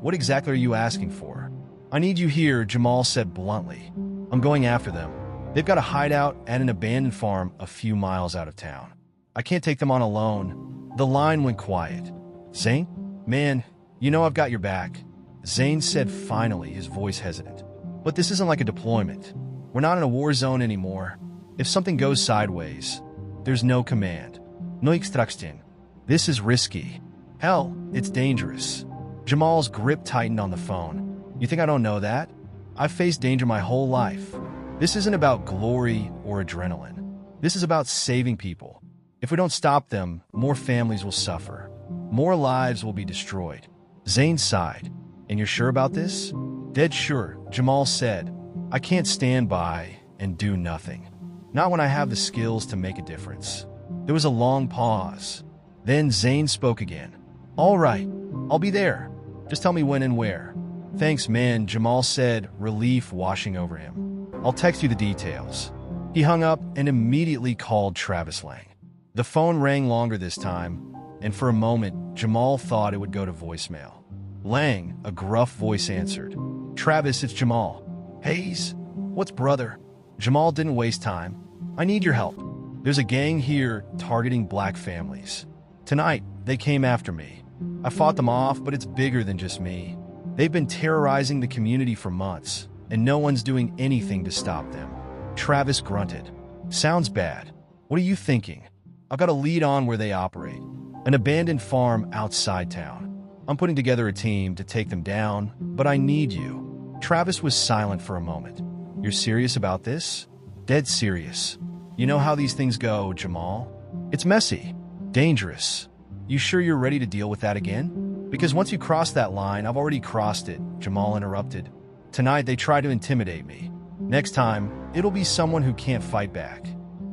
what exactly are you asking for? I need you here, Jamal said bluntly. I'm going after them. They've got a hideout at an abandoned farm a few miles out of town. I can't take them on alone. The line went quiet. Zane? Man, you know I've got your back. Zane said finally, his voice hesitant. But this isn't like a deployment. We're not in a war zone anymore. If something goes sideways, there's no command. No extraction. This is risky. Hell, it's dangerous. Jamal's grip tightened on the phone. You think I don't know that? I've faced danger my whole life. This isn't about glory or adrenaline. This is about saving people. If we don't stop them, more families will suffer. More lives will be destroyed. Zane sighed. And you're sure about this? Dead sure, Jamal said. I can't stand by and do nothing. Not when I have the skills to make a difference. There was a long pause. Then Zane spoke again. All right, I'll be there. Just tell me when and where. Thanks, man, Jamal said, relief washing over him. I'll text you the details. He hung up and immediately called Travis Lang. The phone rang longer this time, and for a moment, Jamal thought it would go to voicemail. Lang, a gruff voice answered. Travis, it's Jamal. Haze, what's brother? Jamal didn't waste time. I need your help. There's a gang here targeting black families. Tonight, they came after me. I fought them off, but it's bigger than just me. They've been terrorizing the community for months, and no one's doing anything to stop them. Travis grunted. Sounds bad. What are you thinking? I've got a lead on where they operate. An abandoned farm outside town. I'm putting together a team to take them down, but I need you. Travis was silent for a moment. You're serious about this? Dead serious. You know how these things go, Jamal. It's messy. Dangerous. You sure you're ready to deal with that again? Because once you cross that line, I've already crossed it, Jamal interrupted. Tonight they try to intimidate me. Next time, it'll be someone who can't fight back.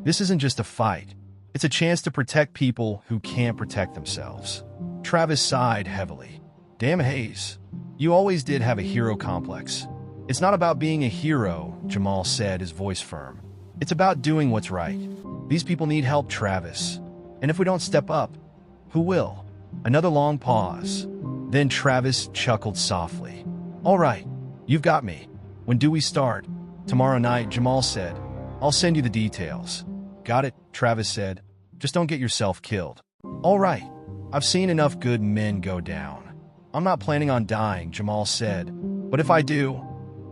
This isn't just a fight. It's a chance to protect people who can't protect themselves. Travis sighed heavily. Damn, Haze. You always did have a hero complex. It's not about being a hero, Jamal said, his voice firm. It's about doing what's right. These people need help, Travis. And if we don't step up, who will? Another long pause. Then Travis chuckled softly. All right, you've got me. When do we start? Tomorrow night, Jamal said. I'll send you the details. Got it, Travis said. Just don't get yourself killed. All right, I've seen enough good men go down. I'm not planning on dying, Jamal said. But if I do,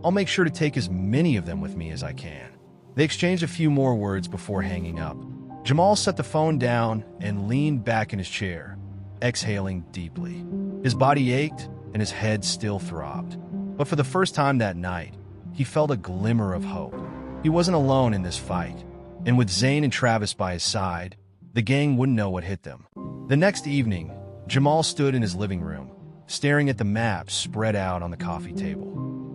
I'll make sure to take as many of them with me as I can. They exchanged a few more words before hanging up. Jamal set the phone down and leaned back in his chair, exhaling deeply. His body ached and his head still throbbed. But for the first time that night, he felt a glimmer of hope. He wasn't alone in this fight. And with Zane and Travis by his side, the gang wouldn't know what hit them. The next evening, Jamal stood in his living room, staring at the map spread out on the coffee table.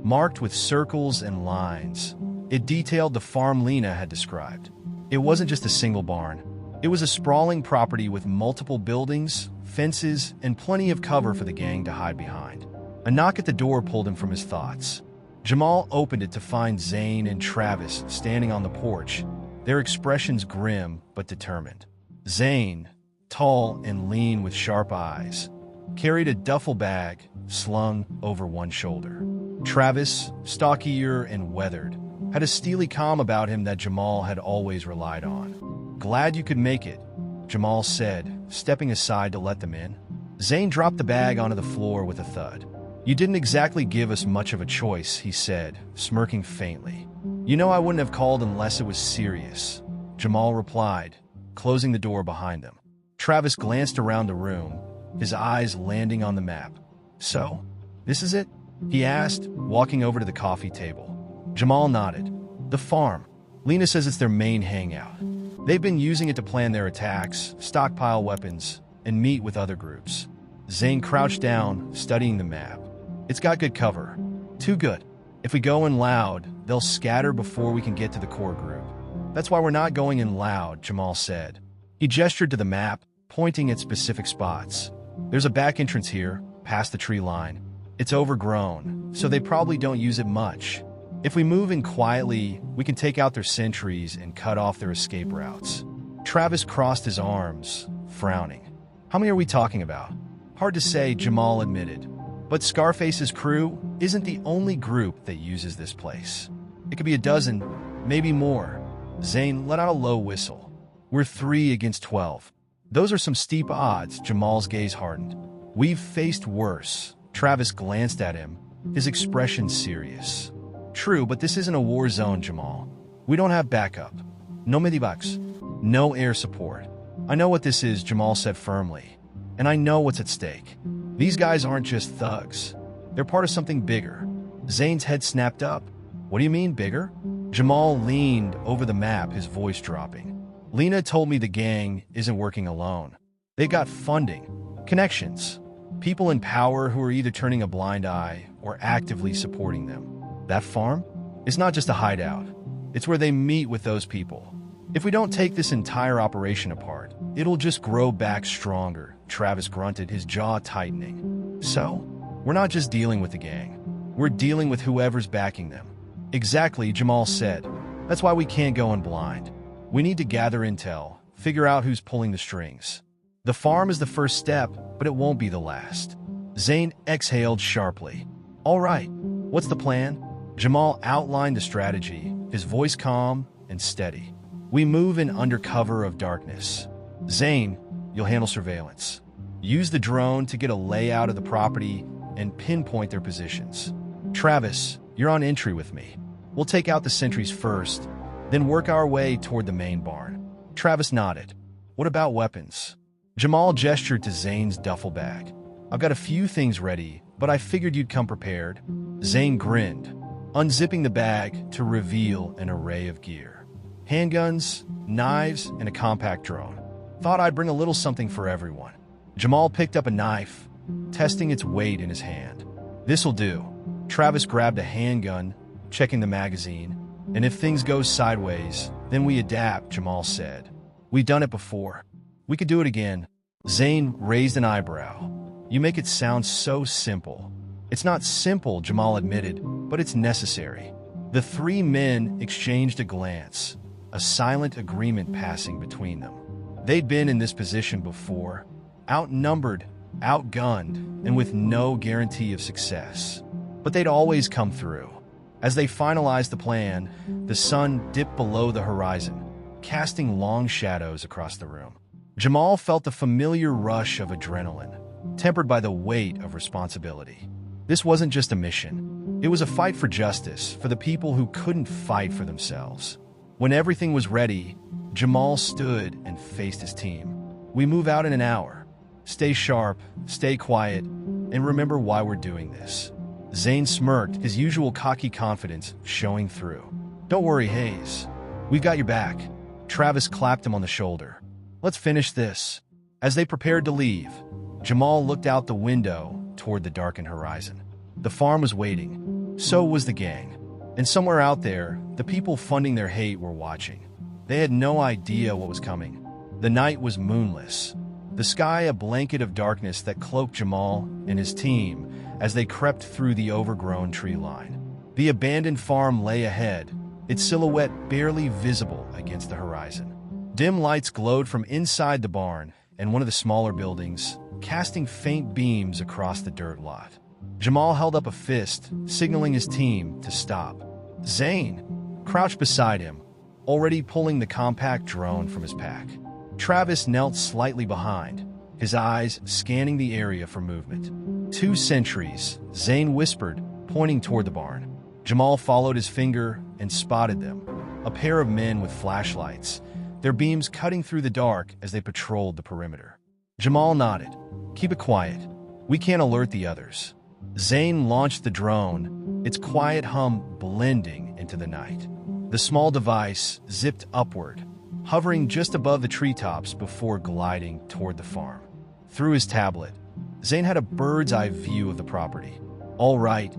Marked with circles and lines, it detailed the farm Lena had described. It wasn't just a single barn. It was a sprawling property with multiple buildings, fences, and plenty of cover for the gang to hide behind. A knock at the door pulled him from his thoughts. Jamal opened it to find Zane and Travis standing on the porch, their expressions grim but determined. Zane, tall and lean with sharp eyes, carried a duffel bag slung over one shoulder. Travis, stockier and weathered, had a steely calm about him that Jamal had always relied on. Glad you could make it, Jamal said, stepping aside to let them in. Zane dropped the bag onto the floor with a thud. You didn't exactly give us much of a choice, he said, smirking faintly. You know I wouldn't have called unless it was serious, Jamal replied, closing the door behind them. Travis glanced around the room, his eyes landing on the map. So, this is it? He asked, walking over to the coffee table. Jamal nodded. The farm. Lena says it's their main hangout. They've been using it to plan their attacks, stockpile weapons, and meet with other groups. Zane crouched down, studying the map. It's got good cover. Too good. If we go in loud, they'll scatter before we can get to the core group. That's why we're not going in loud, Jamal said. He gestured to the map, pointing at specific spots. There's a back entrance here, past the tree line. It's overgrown, so they probably don't use it much. If we move in quietly, we can take out their sentries and cut off their escape routes. Travis crossed his arms, frowning. How many are we talking about? Hard to say, Jamal admitted. But Scarface's crew isn't the only group that uses this place. It could be a dozen, maybe more. Zane let out a low whistle. We're 3 against 12. Those are some steep odds, Jamal's gaze hardened. We've faced worse. Travis glanced at him, his expression serious. True, but this isn't a war zone, Jamal. We don't have backup. No medivacs. No air support. I know what this is, Jamal said firmly. And I know what's at stake. These guys aren't just thugs. They're part of something bigger. Zane's head snapped up. What do you mean, bigger? Jamal leaned over the map, his voice dropping. Lena told me the gang isn't working alone. They've got funding, connections, people in power who are either turning a blind eye or actively supporting them. That farm? It's not just a hideout. It's where they meet with those people. If we don't take this entire operation apart, it'll just grow back stronger, Travis grunted, his jaw tightening. So, we're not just dealing with the gang. We're dealing with whoever's backing them. Exactly, Jamal said. That's why we can't go in blind. We need to gather intel, figure out who's pulling the strings. The farm is the first step, but it won't be the last. Zane exhaled sharply. All right, what's the plan? Jamal outlined the strategy, his voice calm and steady. We move in under cover of darkness. Zane, you'll handle surveillance. Use the drone to get a layout of the property and pinpoint their positions. Travis, you're on entry with me. We'll take out the sentries first, then work our way toward the main barn. Travis nodded. What about weapons? Jamal gestured to Zane's duffel bag. I've got a few things ready, but I figured you'd come prepared. Zane grinned, unzipping the bag to reveal an array of gear. Handguns, knives, and a compact drone. Thought I'd bring a little something for everyone. Jamal picked up a knife, testing its weight in his hand. This'll do. Travis grabbed a handgun, checking the magazine. And if things go sideways, then we adapt, Jamal said. We've done it before. We could do it again. Zane raised an eyebrow. You make it sound so simple. It's not simple, Jamal admitted, but it's necessary. The three men exchanged a glance, a silent agreement passing between them. They'd been in this position before, outnumbered, outgunned, and with no guarantee of success. But they'd always come through. As they finalized the plan, the sun dipped below the horizon, casting long shadows across the room. Jamal felt the familiar rush of adrenaline, tempered by the weight of responsibility. This wasn't just a mission. It was a fight for justice, for the people who couldn't fight for themselves. When everything was ready, Jamal stood and faced his team. We move out in an hour. Stay sharp, stay quiet, and remember why we're doing this. Zane smirked, his usual cocky confidence showing through. Don't worry, Haze. We've got your back. Travis clapped him on the shoulder. Let's finish this. As they prepared to leave, Jamal looked out the window toward the darkened horizon. The farm was waiting. So was the gang. And somewhere out there, the people funding their hate were watching. They had no idea what was coming. The night was moonless. The sky a blanket of darkness that cloaked Jamal and his team as they crept through the overgrown tree line. The abandoned farm lay ahead, its silhouette barely visible against the horizon. Dim lights glowed from inside the barn and one of the smaller buildings, casting faint beams across the dirt lot. Jamal held up a fist, signaling his team to stop. Zane crouched beside him, already pulling the compact drone from his pack. Travis knelt slightly behind, his eyes scanning the area for movement. 2 sentries, Zane whispered, pointing toward the barn. Jamal followed his finger and spotted them, a pair of men with flashlights, their beams cutting through the dark as they patrolled the perimeter. Jamal nodded. Keep it quiet. We can't alert the others. Zane launched the drone, its quiet hum blending into the night. The small device zipped upward, hovering just above the treetops before gliding toward the farm. Through his tablet, Zane had a bird's-eye view of the property. All right,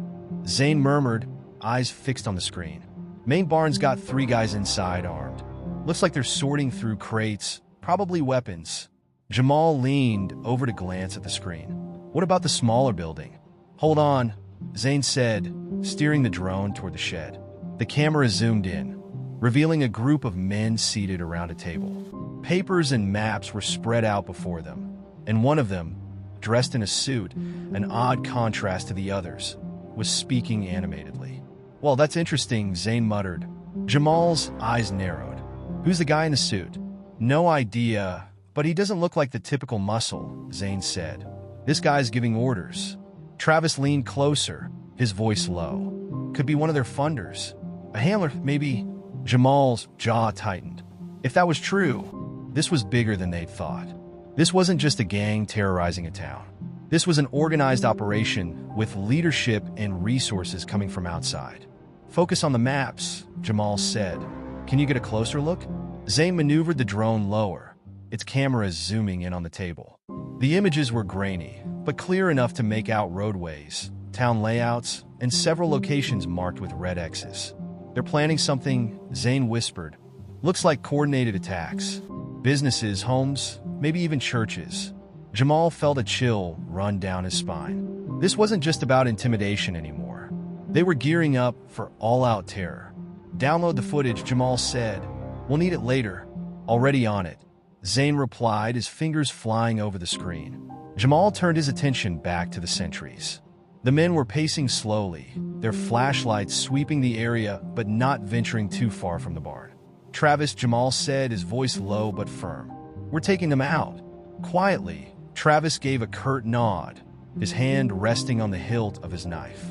Zane murmured, eyes fixed on the screen. Main barn's got 3 guys inside armed. Looks like they're sorting through crates, probably weapons. Jamal leaned over to glance at the screen. What about the smaller building? Hold on, Zane said, steering the drone toward the shed. The camera zoomed in, revealing a group of men seated around a table. Papers and maps were spread out before them, and one of them, dressed in a suit, an odd contrast to the others, was speaking animatedly. Well, that's interesting, Zane muttered. Jamal's eyes narrowed. Who's the guy in the suit? No idea, but he doesn't look like the typical muscle, Zane said. This guy's giving orders. Travis leaned closer, his voice low. Could be one of their funders. A handler, maybe. Jamal's jaw tightened. If that was true, this was bigger than they'd thought. This wasn't just a gang terrorizing a town. This was an organized operation with leadership and resources coming from outside. Focus on the maps, Jamal said. Can you get a closer look? Zane maneuvered the drone lower, its cameras zooming in on the table. The images were grainy, but clear enough to make out roadways, town layouts, and several locations marked with red X's. They're planning something, Zane whispered. Looks like coordinated attacks. Businesses, homes, maybe even churches. Jamal felt a chill run down his spine. This wasn't just about intimidation anymore. They were gearing up for all-out terror. Download the footage, Jamal said. We'll need it later. Already on it. Zane replied, his fingers flying over the screen. Jamal turned his attention back to the sentries. The men were pacing slowly, their flashlights sweeping the area but not venturing too far from the barn. Travis, Jamal said, his voice low but firm. We're taking them out. Quietly, Travis gave a curt nod, his hand resting on the hilt of his knife.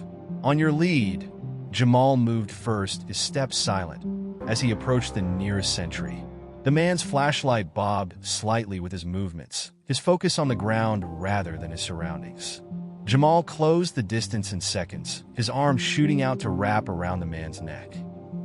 On your lead. Jamal moved first, his steps silent. as he approached the nearest sentry. The man's flashlight bobbed slightly with his movements, his focus on the ground rather than his surroundings. Jamal closed the distance in seconds, his arm shooting out to wrap around the man's neck.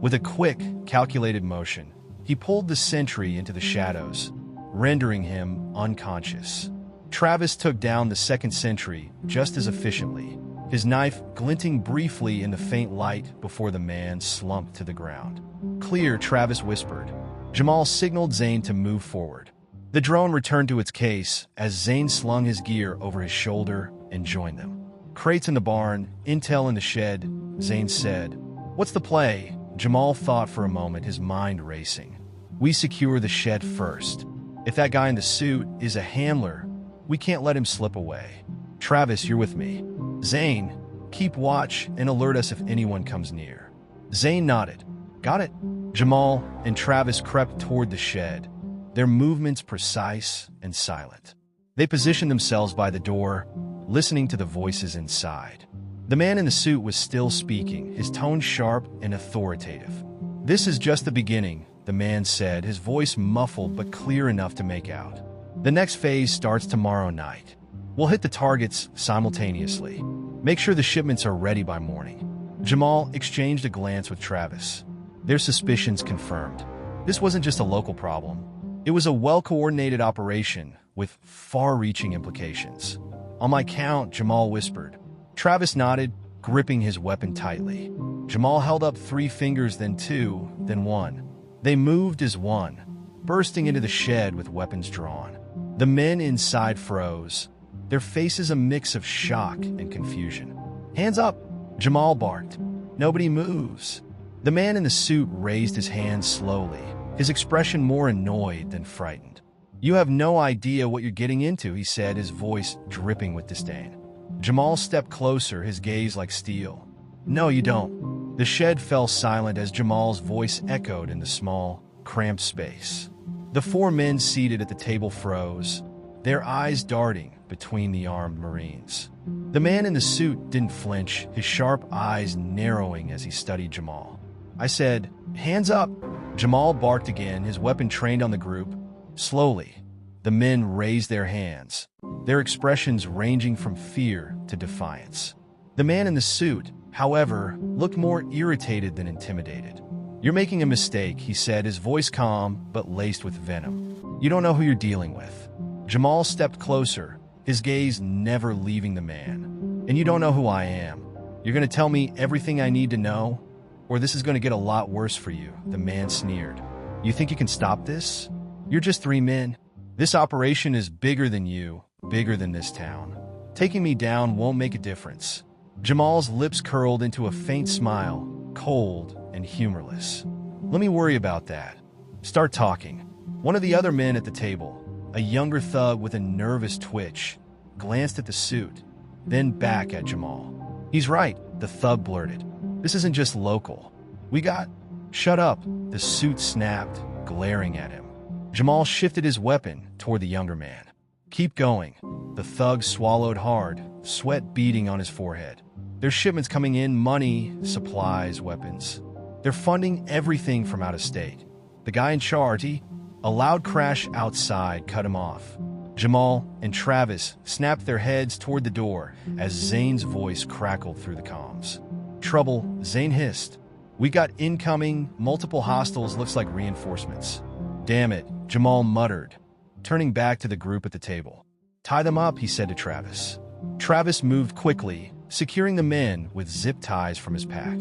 With a quick, calculated motion, he pulled the sentry into the shadows, rendering him unconscious. Travis took down the second sentry just as efficiently, his knife glinting briefly in the faint light before the man slumped to the ground. "Clear," Travis whispered. Jamal signaled Zane to move forward. The drone returned to its case as Zane slung his gear over his shoulder and joined them. "Crates in the barn, intel in the shed," Zane said. "What's the play?" Jamal thought for a moment, his mind racing. "We secure the shed first. If that guy in the suit is a handler, we can't let him slip away. Travis, you're with me. Zane, keep watch and alert us if anyone comes near." Zane nodded. "Got it." Jamal and Travis crept toward the shed, their movements precise and silent. They positioned themselves by the door, listening to the voices inside. The man in the suit was still speaking, his tone sharp and authoritative. "This is just the beginning," the man said, his voice muffled but clear enough to make out. "The next phase starts tomorrow night. We'll hit the targets simultaneously. Make sure the shipments are ready by morning." Jamal exchanged a glance with Travis. Their suspicions confirmed. This wasn't just a local problem. It was a well-coordinated operation with far-reaching implications. "On my count," Jamal whispered. Travis nodded, gripping his weapon tightly. Jamal held up 3 fingers, then 2, then 1. They moved as one, bursting into the shed with weapons drawn. The men inside froze, their faces a mix of shock and confusion. "Hands up!" Jamal barked. "Nobody moves." The man in the suit raised his hands slowly, his expression more annoyed than frightened. "You have no idea what you're getting into," he said, his voice dripping with disdain. Jamal stepped closer, his gaze like steel. "No, you don't." The shed fell silent as Jamal's voice echoed in the small, cramped space. The 4 men seated at the table froze, their eyes darting between the armed Marines. The man in the suit didn't flinch, his sharp eyes narrowing as he studied Jamal. "I said, hands up!" Jamal barked again, his weapon trained on the group. Slowly, the men raised their hands, their expressions ranging from fear to defiance. The man in the suit, however, looked more irritated than intimidated. "You're making a mistake," he said, his voice calm but laced with venom. "You don't know who you're dealing with." Jamal stepped closer, his gaze never leaving the man. "And you don't know who I am. You're going to tell me everything I need to know, or this is going to get a lot worse for you," the man sneered. "You think you can stop this? You're just 3 men. This operation is bigger than you, bigger than this town. Taking me down won't make a difference." Jamal's lips curled into a faint smile, cold and humorless. "Let me worry about that. Start talking." One of the other men at the table, a younger thug with a nervous twitch, glanced at the suit, then back at Jamal. "He's right," the thug blurted. "This isn't just local. We got—" "Shut up," the suit snapped, glaring at him. Jamal shifted his weapon toward the younger man. "Keep going." The thug swallowed hard, sweat beading on his forehead. "There's shipments coming in, money, supplies, weapons. They're funding everything from out of state. The guy in charge, A loud crash outside cut him off. Jamal and Travis snapped their heads toward the door as Zane's voice crackled through the comms. "Trouble," Zane hissed. "We got incoming, multiple hostiles, looks like reinforcements." "Damn it," Jamal muttered, turning back to the group at the table. "Tie them up," he said to Travis. Travis moved quickly, securing the men with zip ties from his pack.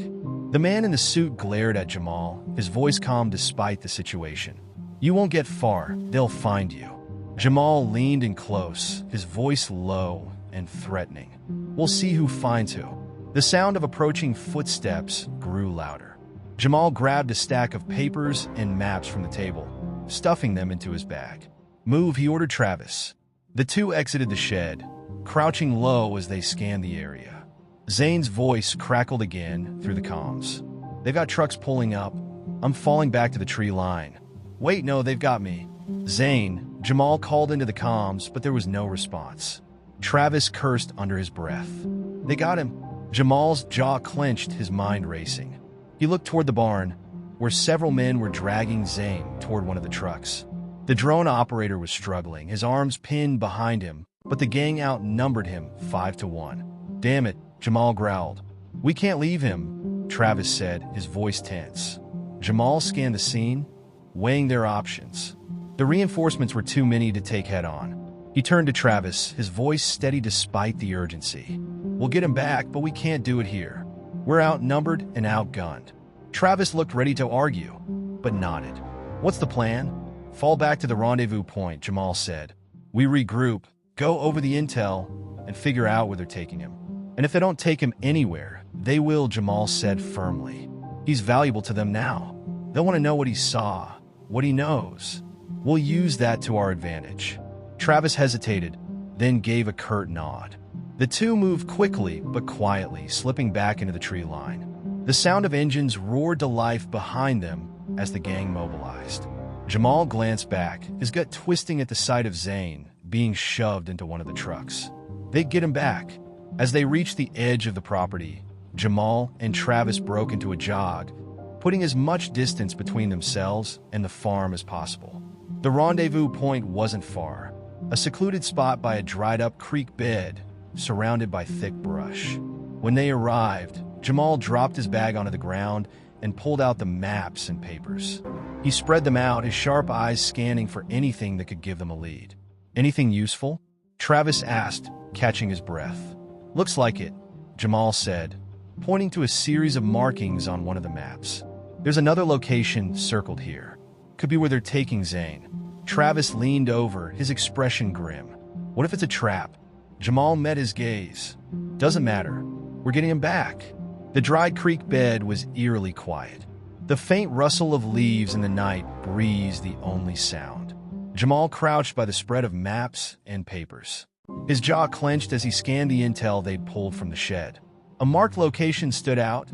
The man in the suit glared at Jamal, his voice calm despite the situation. "You won't get far, they'll find you." Jamal leaned in close, his voice low and threatening. "We'll see who finds who." The sound of approaching footsteps grew louder. Jamal grabbed a stack of papers and maps from the table, stuffing them into his bag. "Move," he ordered Travis. The two exited the shed, crouching low as they scanned the area. Zane's voice crackled again through the comms. "They've got trucks pulling up. I'm falling back to the tree line." "Wait, no, they've got me." "Zane," Jamal called into the comms, but there was no response. Travis cursed under his breath. "They got him." Jamal's jaw clenched, his mind racing. He looked toward the barn, where several men were dragging Zane toward one of the trucks. The drone operator was struggling, his arms pinned behind him, but the gang outnumbered him 5-1. "Damn it," Jamal growled. "We can't leave him," Travis said, his voice tense. Jamal scanned the scene, weighing their options. The reinforcements were too many to take head-on. He turned to Travis, his voice steady despite the urgency. "We'll get him back, but we can't do it here. We're outnumbered and outgunned." Travis looked ready to argue, but nodded. "What's the plan?" "Fall back to the rendezvous point," Jamal said. "We regroup, go over the intel, and figure out where they're taking him. And if they don't take him anywhere, they will," Jamal said firmly. "He's valuable to them now. They'll want to know what he saw, what he knows. We'll use that to our advantage." Travis hesitated, then gave a curt nod. The two moved quickly but quietly, slipping back into the tree line. The sound of engines roared to life behind them as the gang mobilized. Jamal glanced back, his gut twisting at the sight of Zane being shoved into one of the trucks. They'd get him back. As they reached the edge of the property, Jamal and Travis broke into a jog, putting as much distance between themselves and the farm as possible. The rendezvous point wasn't far, a secluded spot by a dried-up creek bed surrounded by thick brush. When they arrived, Jamal dropped his bag onto the ground and pulled out the maps and papers. He spread them out, his sharp eyes scanning for anything that could give them a lead. "Anything useful?" Travis asked, catching his breath. "Looks like it," Jamal said, pointing to a series of markings on one of the maps. "There's another location circled here. Could be where they're taking Zane." Travis leaned over, his expression grim. "What if it's a trap?" Jamal met his gaze. "Doesn't matter. We're getting him back." The dry creek bed was eerily quiet. The faint rustle of leaves in the night breeze the only sound. Jamal crouched by the spread of maps and papers. His jaw clenched as he scanned the intel they'd pulled from the shed. A marked location stood out,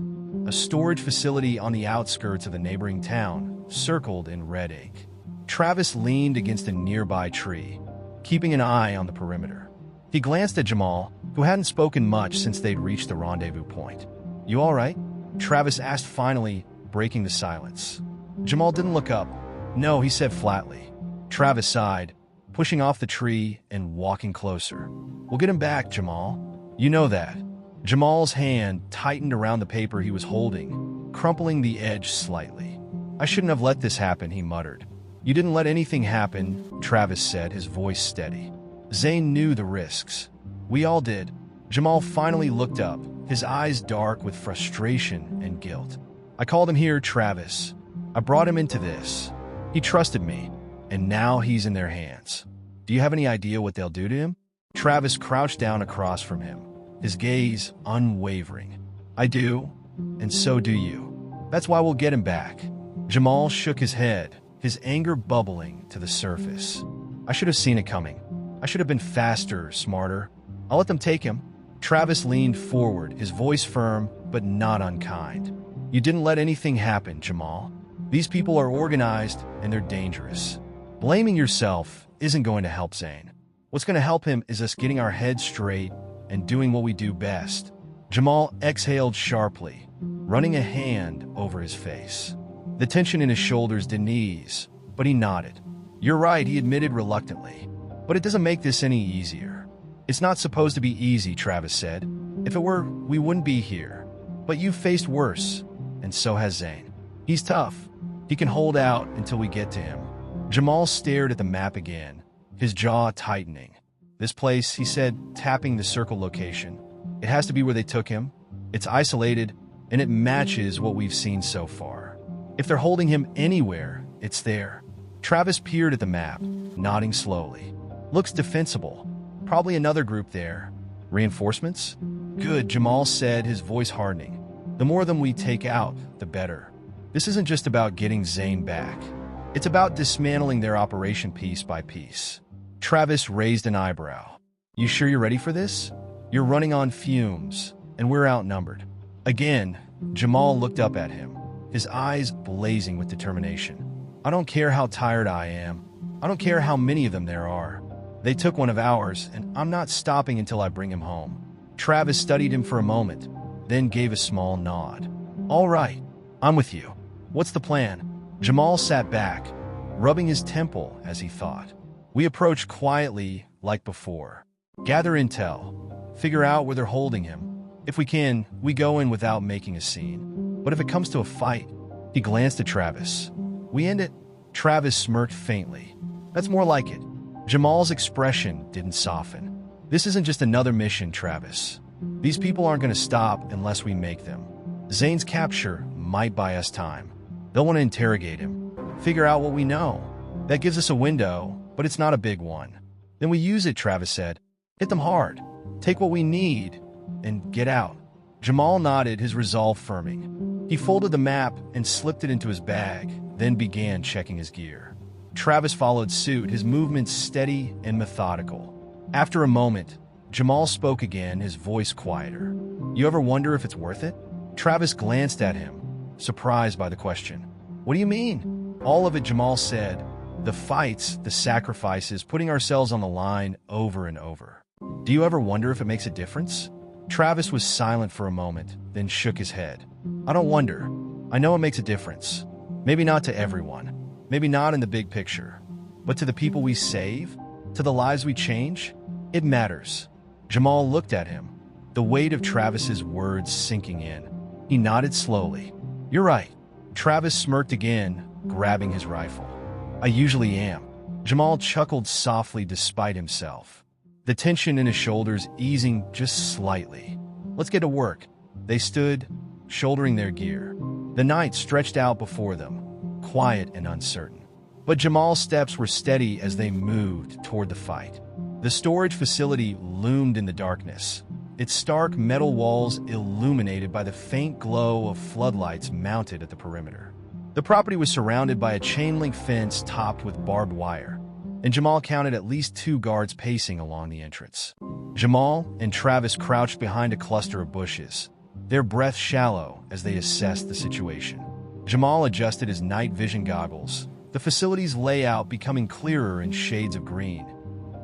a storage facility on the outskirts of the neighboring town, circled in red ink. Travis leaned against a nearby tree, keeping an eye on the perimeter. He glanced at Jamal, who hadn't spoken much since they'd reached the rendezvous point. "You all right?" Travis asked finally, breaking the silence. Jamal didn't look up. "No," he said flatly. Travis sighed, pushing off the tree and walking closer. "We'll get him back, Jamal. You know that." Jamal's hand tightened around the paper he was holding, crumpling the edge slightly. "I shouldn't have let this happen," he muttered. "You didn't let anything happen," Travis said, his voice steady. "Zane knew the risks. We all did." Jamal finally looked up, his eyes dark with frustration and guilt. "I called him here, Travis. I brought him into this. He trusted me, and now he's in their hands. Do you have any idea what they'll do to him?" Travis crouched down across from him, his gaze unwavering. "I do, and so do you. That's why we'll get him back." Jamal shook his head, his anger bubbling to the surface. "I should have seen it coming. I should have been faster, smarter. I'll let them take him." Travis leaned forward, his voice firm but not unkind. "You didn't let anything happen, Jamal. These people are organized and they're dangerous. Blaming yourself isn't going to help Zane. What's going to help him is us getting our heads straight and doing what we do best." Jamal exhaled sharply, running a hand over his face. The tension in his shoulders didn't ease, but he nodded. "You're right," he admitted reluctantly. "But it doesn't make this any easier." "It's not supposed to be easy," Travis said. "If it were, we wouldn't be here. But you've faced worse, and so has Zane. He's tough. He can hold out until we get to him." Jamal stared at the map again, his jaw tightening. "This place," he said, tapping the circle location. "It has to be where they took him. It's isolated, and it matches what we've seen so far. If they're holding him anywhere, it's there." Travis peered at the map, nodding slowly. "Looks defensible. Probably another group there. Reinforcements?" "Good," Jamal said, his voice hardening. "The more of them we take out, the better. This isn't just about getting Zane back. It's about dismantling their operation piece by piece." Travis raised an eyebrow. "You sure you're ready for this? You're running on fumes, and we're outnumbered." Again, Jamal looked up at him, his eyes blazing with determination. "I don't care how tired I am. I don't care how many of them there are. They took one of ours, and I'm not stopping until I bring him home." Travis studied him for a moment, then gave a small nod. "All right, I'm with you." What's the plan? Jamal sat back, rubbing his temple as he thought. We approach quietly like before. Gather intel. Figure out where they're holding him. If we can, we go in without making a scene. But if it comes to a fight, he glanced at Travis. We end it? Travis smirked faintly. That's more like it. Jamal's expression didn't soften. This isn't just another mission, Travis. These people aren't going to stop unless we make them. Zane's capture might buy us time. They'll want to interrogate him, figure out what we know. That gives us a window, but it's not a big one. Then we use it, Travis said. Hit them hard. Take what we need and get out. Jamal nodded, his resolve firming. He folded the map and slipped it into his bag, then began checking his gear. Travis followed suit, his movements steady and methodical. After a moment, Jamal spoke again, his voice quieter. You ever wonder if it's worth it? Travis glanced at him, surprised by the question. What do you mean? All of it, Jamal said. The fights, the sacrifices, putting ourselves on the line over and over. Do you ever wonder if it makes a difference? Travis was silent for a moment, then shook his head. I don't wonder. I know it makes a difference. Maybe not to everyone. Maybe not in the big picture. But to the people we save? To the lives we change? It matters. Jamal looked at him, the weight of Travis's words sinking in. He nodded slowly. You're right. Travis smirked again, grabbing his rifle. I usually am. Jamal chuckled softly despite himself, the tension in his shoulders easing just slightly. Let's get to work. They stood, shouldering their gear. The night stretched out before them, quiet and uncertain. But Jamal's steps were steady as they moved toward the fight. The storage facility loomed in the darkness, its stark metal walls illuminated by the faint glow of floodlights mounted at the perimeter. The property was surrounded by a chain-link fence topped with barbed wire, and Jamal counted at least 2 guards pacing along the entrance. Jamal and Travis crouched behind a cluster of bushes, their breath shallow as they assessed the situation. Jamal adjusted his night vision goggles, the facility's layout becoming clearer in shades of green.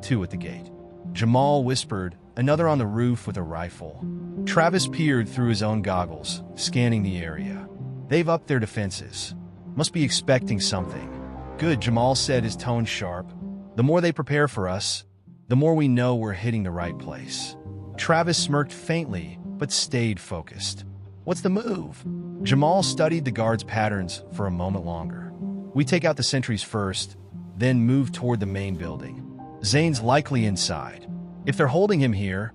2 at the gate. Jamal whispered, another on the roof with a rifle. Travis peered through his own goggles, scanning the area. They've upped their defenses. Must be expecting something. Good, Jamal said, his tone sharp. The more they prepare for us, the more we know we're hitting the right place. Travis smirked faintly, but stayed focused. What's the move? Jamal studied the guards' patterns for a moment longer. We take out the sentries first, then move toward the main building. Zane's likely inside. If they're holding him here,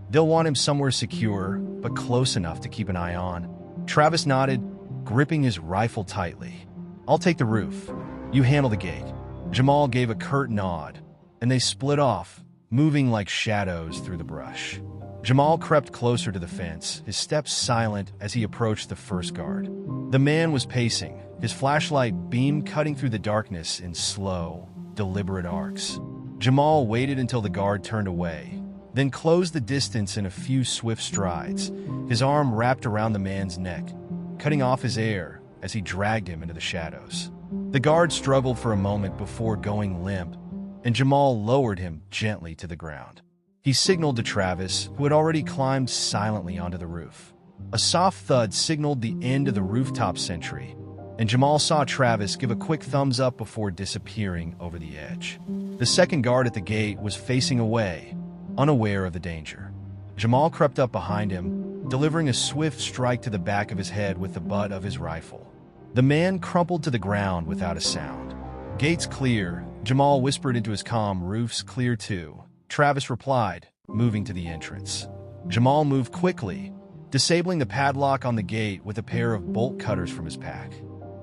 they'll want him somewhere secure, but close enough to keep an eye on. Travis nodded, gripping his rifle tightly. I'll take the roof. You handle the gate. Jamal gave a curt nod, and they split off, moving like shadows through the brush. Jamal crept closer to the fence, his steps silent as he approached the first guard. The man was pacing, his flashlight beam cutting through the darkness in slow, deliberate arcs. Jamal waited until the guard turned away, then closed the distance in a few swift strides, his arm wrapped around the man's neck, cutting off his air as he dragged him into the shadows. The guard struggled for a moment before going limp, and Jamal lowered him gently to the ground. He signaled to Travis, who had already climbed silently onto the roof. A soft thud signaled the end of the rooftop sentry, and Jamal saw Travis give a quick thumbs up before disappearing over the edge. The second guard at the gate was facing away, unaware of the danger. Jamal crept up behind him, delivering a swift strike to the back of his head with the butt of his rifle. The man crumpled to the ground without a sound. Gates clear, Jamal whispered into his comm. Roof's clear too. Travis replied, moving to the entrance. Jamal moved quickly, disabling the padlock on the gate with a pair of bolt cutters from his pack.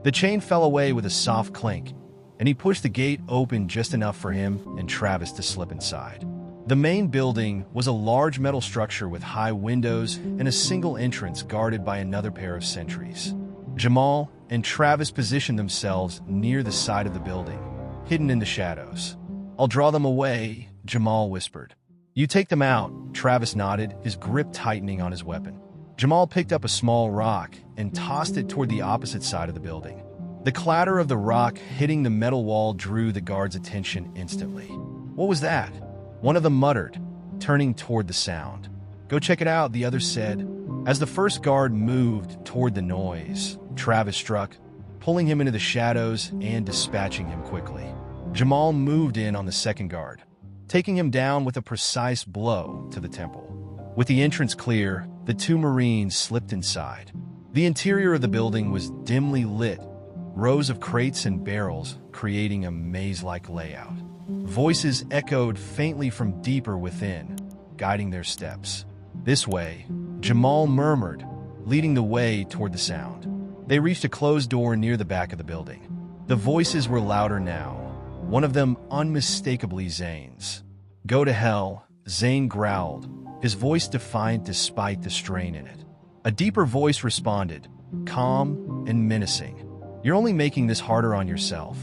The chain fell away with a soft clink, and he pushed the gate open just enough for him and Travis to slip inside. The main building was a large metal structure with high windows and a single entrance guarded by another pair of sentries. Jamal and Travis positioned themselves near the side of the building, hidden in the shadows. I'll draw them away, Jamal whispered. You take them out, Travis nodded, his grip tightening on his weapon. Jamal picked up a small rock and tossed it toward the opposite side of the building. The clatter of the rock hitting the metal wall drew the guard's attention instantly. What was that? One of them muttered, turning toward the sound. Go check it out, the other said. As the first guard moved toward the noise, Travis struck, pulling him into the shadows and dispatching him quickly. Jamal moved in on the second guard, taking him down with a precise blow to the temple. With the entrance clear, the two Marines slipped inside. The interior of the building was dimly lit, rows of crates and barrels creating a maze-like layout. Voices echoed faintly from deeper within, guiding their steps. "This way," Jamal murmured, leading the way toward the sound. They reached a closed door near the back of the building. The voices were louder now, one of them unmistakably Zane's. "Go to hell," Zane growled, his voice defiant despite the strain in it. A deeper voice responded, calm and menacing. "You're only making this harder on yourself.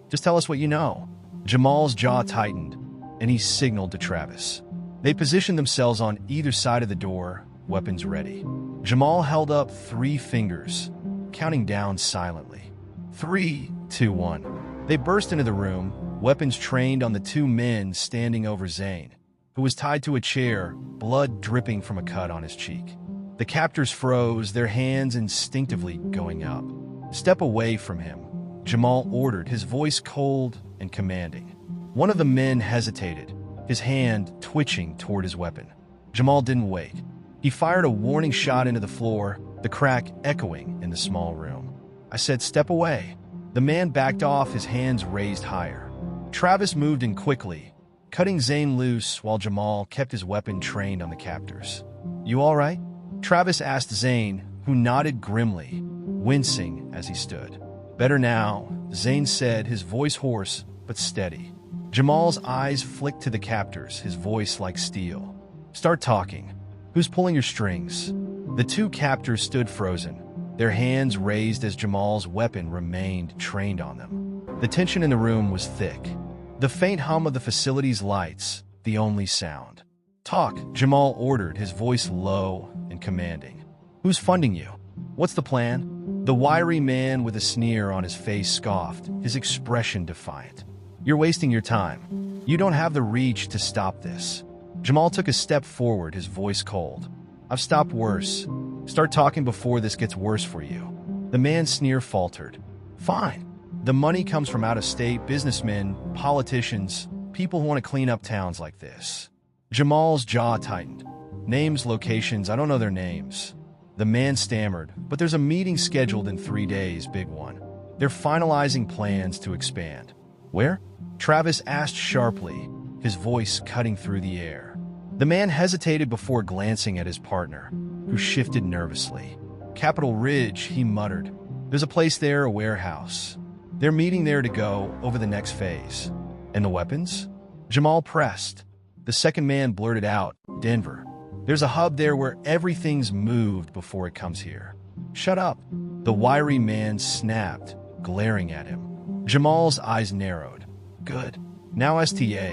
Just tell us what you know." Jamal's jaw tightened, and he signaled to Travis. They positioned themselves on either side of the door, weapons ready. Jamal held up 3 fingers, counting down silently. 3, 2, 1. They burst into the room, weapons trained on the 2 men standing over Zane, who was tied to a chair, blood dripping from a cut on his cheek. The captors froze, their hands instinctively going up. "Step away from him," Jamal ordered, his voice cold and commanding. One of the men hesitated, his hand twitching toward his weapon. Jamal didn't wait. He fired a warning shot into the floor, the crack echoing in the small room. "I said step away." The man backed off, his hands raised higher. Travis moved in quickly, cutting Zane loose while Jamal kept his weapon trained on the captors. "You all right?" Travis asked Zane, who nodded grimly, wincing as he stood. "Better now," Zane said, his voice hoarse but steady. Jamal's eyes flicked to the captors, his voice like steel. "Start talking. Who's pulling your strings?" The 2 captors stood frozen, their hands raised as Jamal's weapon remained trained on them. The tension in the room was thick. The faint hum of the facility's lights, the only sound. "Talk," Jamal ordered, his voice low and commanding. "Who's funding you? What's the plan?" The wiry man with a sneer on his face scoffed, his expression defiant. "You're wasting your time. You don't have the reach to stop this." Jamal took a step forward, his voice cold. "I've stopped worse. Start talking before this gets worse for you." The man's sneer faltered. "Fine. The money comes from out-of-state businessmen, politicians, people who want to clean up towns like this." Jamal's jaw tightened. "Names, locations, I don't know their names." The man stammered, "But there's a meeting scheduled in 3 days, big one. They're finalizing plans to expand." "Where?" Travis asked sharply, his voice cutting through the air. The man hesitated before glancing at his partner, who shifted nervously. "Capitol Ridge," he muttered. "There's a place there, a warehouse. They're meeting there to go over the next phase." "And the weapons?" Jamal pressed. The second man blurted out, "Denver. There's a hub there where everything's moved before it comes here." "Shut up," the wiry man snapped, glaring at him. Jamal's eyes narrowed. "Good. Now STA.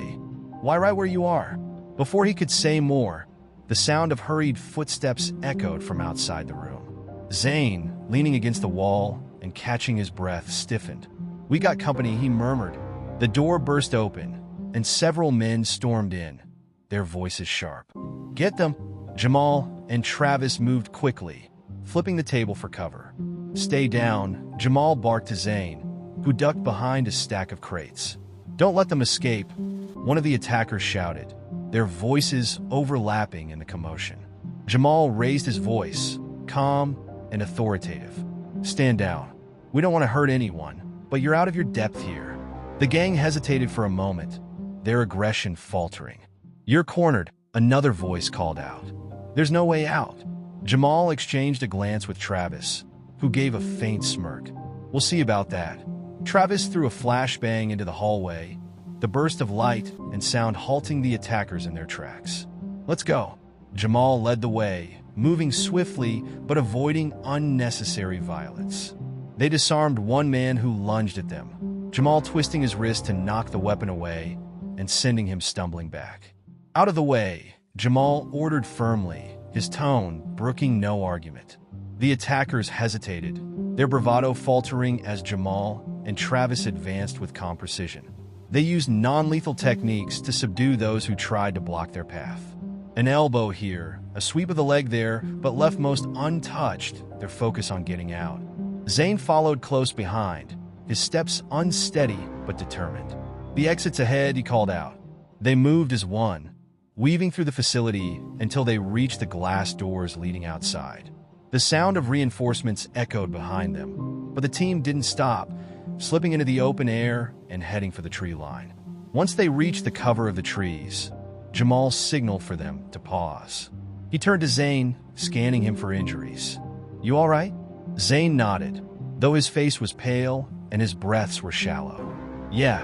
Why right where you are?" Before he could say more, the sound of hurried footsteps echoed from outside the room. Zane, leaning against the wall and catching his breath, stiffened. "We got company," he murmured. The door burst open, and several men stormed in, their voices sharp. "Get them!" Jamal and Travis moved quickly, flipping the table for cover. "Stay down," Jamal barked to Zane, who ducked behind a stack of crates. "Don't let them escape," one of the attackers shouted, their voices overlapping in the commotion. Jamal raised his voice, calm and authoritative. "Stand down. We don't want to hurt anyone, but you're out of your depth here." The gang hesitated for a moment, their aggression faltering. "You're cornered," another voice called out. "There's no way out." Jamal exchanged a glance with Travis, who gave a faint smirk. "We'll see about that." Travis threw a flashbang into the hallway, the burst of light and sound halting the attackers in their tracks. "Let's go." Jamal led the way, moving swiftly but avoiding unnecessary violence. They disarmed one man who lunged at them, Jamal twisting his wrist to knock the weapon away and sending him stumbling back. "Out of the way," Jamal ordered firmly, his tone brooking no argument. The attackers hesitated, their bravado faltering as Jamal and Travis advanced with calm precision. They used non-lethal techniques to subdue those who tried to block their path. An elbow here, a sweep of the leg there, but left most untouched, their focus on getting out. Zane followed close behind, his steps unsteady but determined. "The exit's ahead," he called out. They moved as one, weaving through the facility until they reached the glass doors leading outside. The sound of reinforcements echoed behind them, but the team didn't stop, slipping into the open air and heading for the tree line. Once they reached the cover of the trees, Jamal signaled for them to pause. He turned to Zane, scanning him for injuries. "You all right?" Zane nodded, though his face was pale and his breaths were shallow. "Yeah,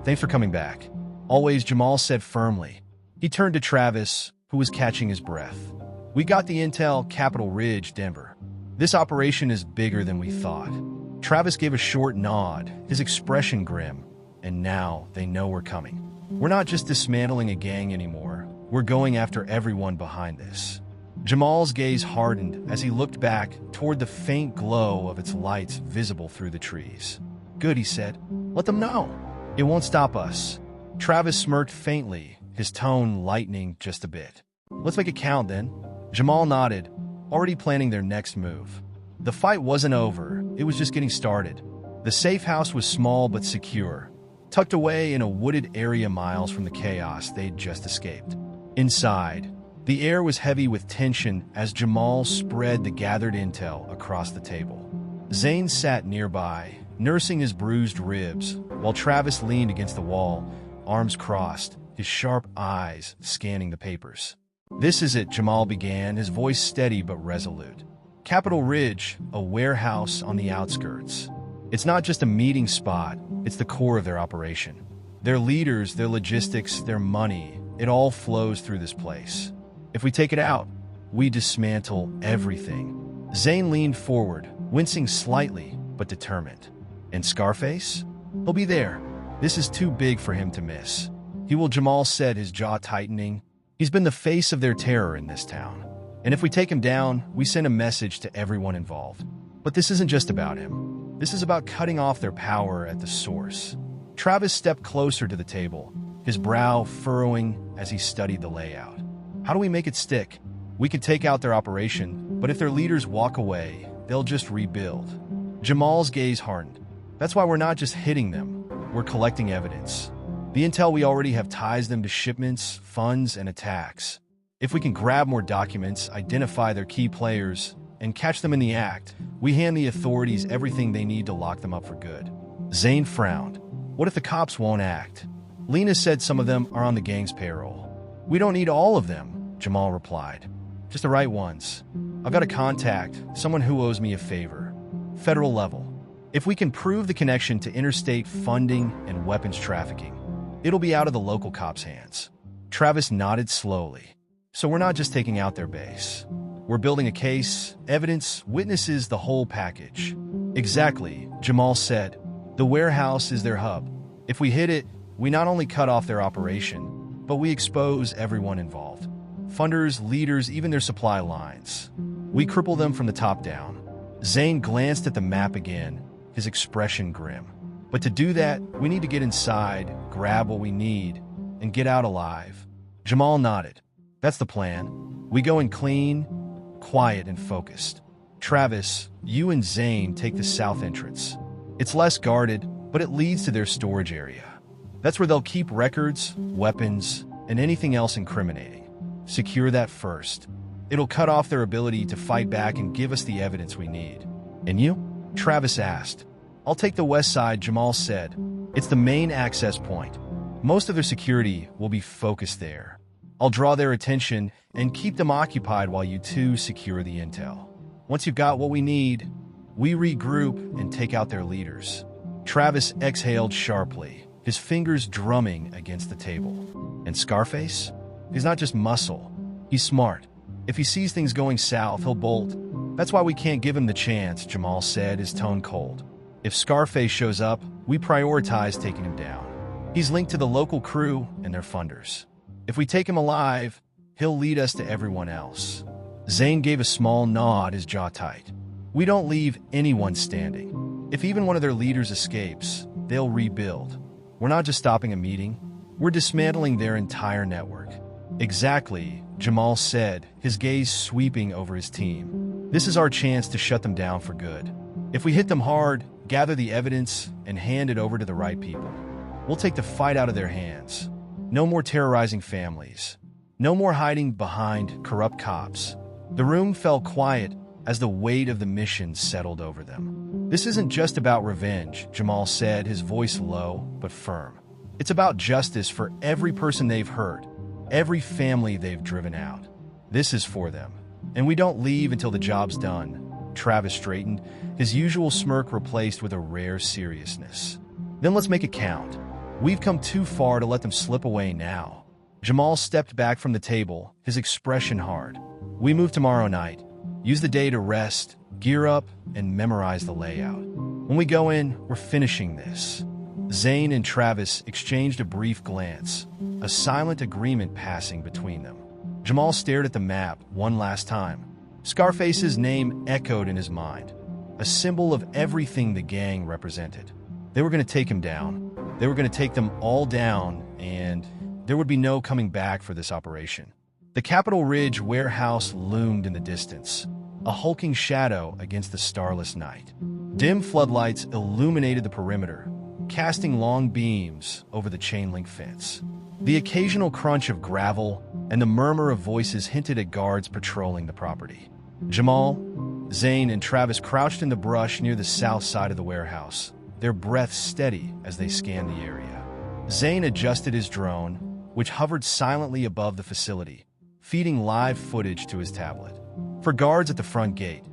thanks for coming back." "Always," Jamal said firmly. He turned to Travis, who was catching his breath. "We got the intel, Capitol Ridge, Denver. This operation is bigger than we thought." Travis gave a short nod, his expression grim. "And now they know we're coming. We're not just dismantling a gang anymore. We're going after everyone behind this." Jamal's gaze hardened as he looked back toward the faint glow of its lights visible through the trees. "Good," he said. "Let them know. It won't stop us." Travis smirked faintly, his tone lightening just a bit. "Let's make it count then." Jamal nodded, already planning their next move. The fight wasn't over, it was just getting started. The safe house was small but secure, tucked away in a wooded area miles from the chaos they'd just escaped. Inside, the air was heavy with tension as Jamal spread the gathered intel across the table. Zane sat nearby, nursing his bruised ribs, while Travis leaned against the wall, arms crossed, his sharp eyes scanning the papers. "This is it," Jamal began, his voice steady but resolute. "Capitol Ridge, a warehouse on the outskirts. It's not just a meeting spot, it's the core of their operation. Their leaders, their logistics, their money, it all flows through this place. If we take it out, we dismantle everything." Zane leaned forward, wincing slightly but determined. "And Scarface? He'll be there. This is too big for him to miss." "He will," Jamal said, his jaw tightening. "He's been the face of their terror in this town. And if we take him down, we send a message to everyone involved. But this isn't just about him. This is about cutting off their power at the source." Travis stepped closer to the table, his brow furrowing as he studied the layout. "How do we make it stick? We could take out their operation, but if their leaders walk away, they'll just rebuild." Jamal's gaze hardened. "That's why we're not just hitting them, we're collecting evidence. The intel we already have ties them to shipments, funds, and attacks. If we can grab more documents, identify their key players, and catch them in the act, we hand the authorities everything they need to lock them up for good." Zane frowned. "What if the cops won't act?" "Lena said some of them are on the gang's payroll." "We don't need all of them," Jamal replied. "Just the right ones. I've got a contact, someone who owes me a favor. Federal level. If we can prove the connection to interstate funding and weapons trafficking, it'll be out of the local cops' hands." Travis nodded slowly. "So we're not just taking out their base. We're building a case, evidence, witnesses, the whole package." "Exactly," Jamal said. "The warehouse is their hub. If we hit it, we not only cut off their operation, but we expose everyone involved. Funders, leaders, even their supply lines. We cripple them from the top down." Zane glanced at the map again, his expression grim. "But to do that, we need to get inside, grab what we need, and get out alive." Jamal nodded. "That's the plan. We go in clean, quiet, and focused. Travis, you and Zane take the south entrance. It's less guarded, but it leads to their storage area. That's where they'll keep records, weapons, and anything else incriminating. Secure that first. It'll cut off their ability to fight back and give us the evidence we need." "And you?" Travis asked. "I'll take the west side," Jamal said. "It's the main access point. Most of their security will be focused there. I'll draw their attention and keep them occupied while you two secure the intel. Once you've got what we need, we regroup and take out their leaders." Travis exhaled sharply, his fingers drumming against the table. "And Scarface? He's not just muscle. He's smart. If he sees things going south, he'll bolt. That's why we can't give him the chance," Jamal said, his tone cold. "If Scarface shows up, we prioritize taking him down. He's linked to the local crew and their funders. If we take him alive, he'll lead us to everyone else." Zane gave a small nod, his jaw tight. "We don't leave anyone standing. If even one of their leaders escapes, they'll rebuild. We're not just stopping a meeting, we're dismantling their entire network." "Exactly," Jamal said, his gaze sweeping over his team. "This is our chance to shut them down for good. If we hit them hard, gather the evidence, and hand it over to the right people, we'll take the fight out of their hands. No more terrorizing families. No more hiding behind corrupt cops. The room fell quiet as the weight of the mission settled over them. This isn't just about revenge, Jamal said, his voice low but firm. It's about justice for every person they've hurt, every family they've driven out. This is for them. And we don't leave until the job's done. Travis straightened, his usual smirk replaced with a rare seriousness. Then let's make it count. We've come too far to let them slip away now. Jamal stepped back from the table, his expression hard. We move tomorrow night. Use the day to rest, gear up, and memorize the layout. When we go in, we're finishing this. Zane and Travis exchanged a brief glance, a silent agreement passing between them. Jamal stared at the map one last time. Scarface's name echoed in his mind, a symbol of everything the gang represented. They were going to take him down. They were going to take them all down, and there would be no coming back for this operation. The Capitol Ridge warehouse loomed in the distance, a hulking shadow against the starless night. Dim floodlights illuminated the perimeter, casting long beams over the chain-link fence. The occasional crunch of gravel and the murmur of voices hinted at guards patrolling the property. Jamal, Zane, and Travis crouched in the brush near the south side of the warehouse, their breath steady as they scanned the area. Zane adjusted his drone, which hovered silently above the facility, feeding live footage to his tablet. For guards at the front gate,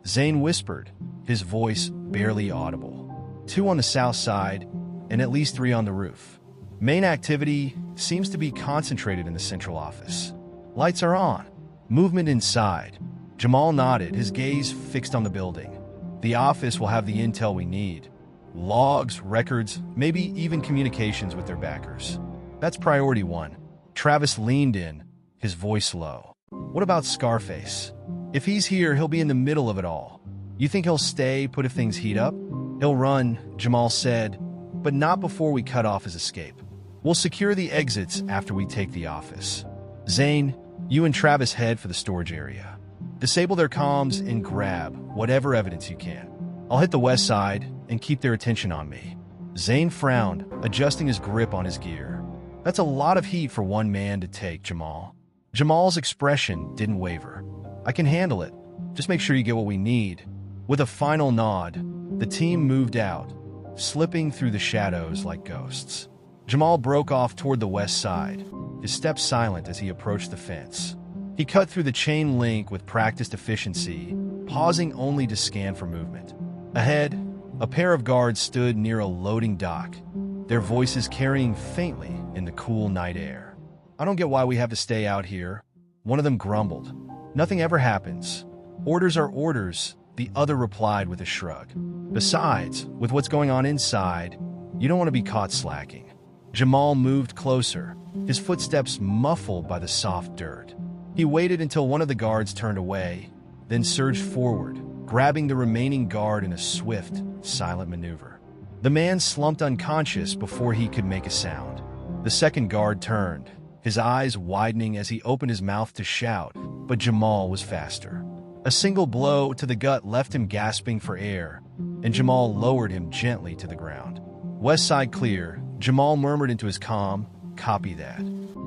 Zane whispered, his voice barely audible. 2 on the south side, and at least 3 on the roof. Main activity seems to be concentrated in the central office. Lights are on. Movement inside. Jamal nodded, his gaze fixed on the building. The office will have the intel we need. Logs, records, maybe even communications with their backers. That's priority 1. Travis leaned in, his voice low. What about Scarface? If he's here, he'll be in the middle of it all. You think he'll stay put if things heat up? He'll run, Jamal said, but not before we cut off his escape. We'll secure the exits after we take the office. Zane, you and Travis head for the storage area. Disable their comms and grab whatever evidence you can. I'll hit the west side and keep their attention on me. Zane frowned, adjusting his grip on his gear. That's a lot of heat for one man to take, Jamal. Jamal's expression didn't waver. I can handle it. Just make sure you get what we need. With a final nod, the team moved out, slipping through the shadows like ghosts. Jamal broke off toward the west side, his steps silent as he approached the fence. He cut through the chain link with practiced efficiency, pausing only to scan for movement. Ahead, a pair of guards stood near a loading dock, their voices carrying faintly in the cool night air. I don't get why we have to stay out here, one of them grumbled. Nothing ever happens. Orders are orders, the other replied with a shrug. Besides, with what's going on inside, you don't want to be caught slacking. Jamal moved closer, his footsteps muffled by the soft dirt. He waited until one of the guards turned away, then surged forward, grabbing the remaining guard in a swift, silent maneuver. The man slumped unconscious before he could make a sound. The second guard turned, his eyes widening as he opened his mouth to shout, but Jamal was faster. A single blow to the gut left him gasping for air, and Jamal lowered him gently to the ground. West side clear, Jamal murmured into his comm, copy that.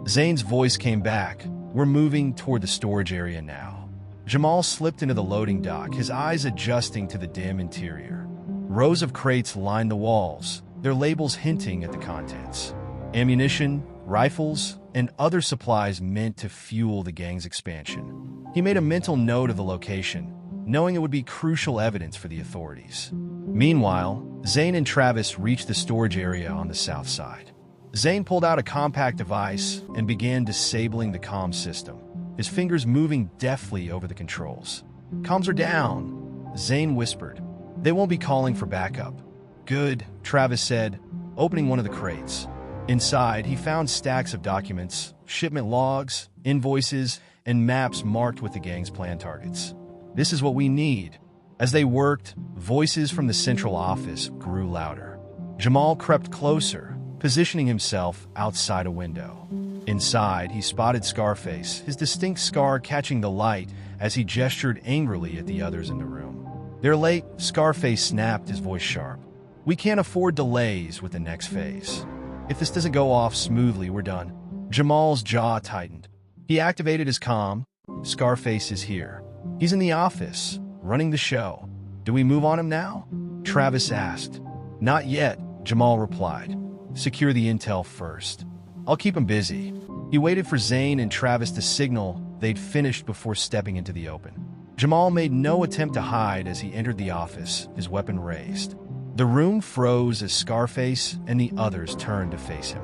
Zane's voice came back, we're moving toward the storage area now. Jamal slipped into the loading dock, his eyes adjusting to the dim interior. Rows of crates lined the walls, their labels hinting at the contents. Ammunition, rifles, and other supplies meant to fuel the gang's expansion. He made a mental note of the location, knowing it would be crucial evidence for the authorities. Meanwhile, Zane and Travis reached the storage area on the south side. Zane pulled out a compact device and began disabling the comm system, his fingers moving deftly over the controls. Comms are down, Zane whispered. They won't be calling for backup. Good, Travis said, opening one of the crates. Inside, he found stacks of documents, shipment logs, invoices, and maps marked with the gang's plan targets. This is what we need. As they worked, voices from the central office grew louder. Jamal crept closer, positioning himself outside a window. Inside, he spotted Scarface, his distinct scar catching the light as he gestured angrily at the others in the room. They're late, Scarface snapped, his voice sharp. We can't afford delays with the next phase. If this doesn't go off smoothly, we're done. Jamal's jaw tightened. He activated his comm. Scarface is here. He's in the office, running the show. Do we move on him now? Travis asked. Not yet, Jamal replied. Secure the intel first. I'll keep him busy. He waited for Zane and Travis to signal they'd finished before stepping into the open. Jamal made no attempt to hide as he entered the office, his weapon raised. The room froze as Scarface and the others turned to face him.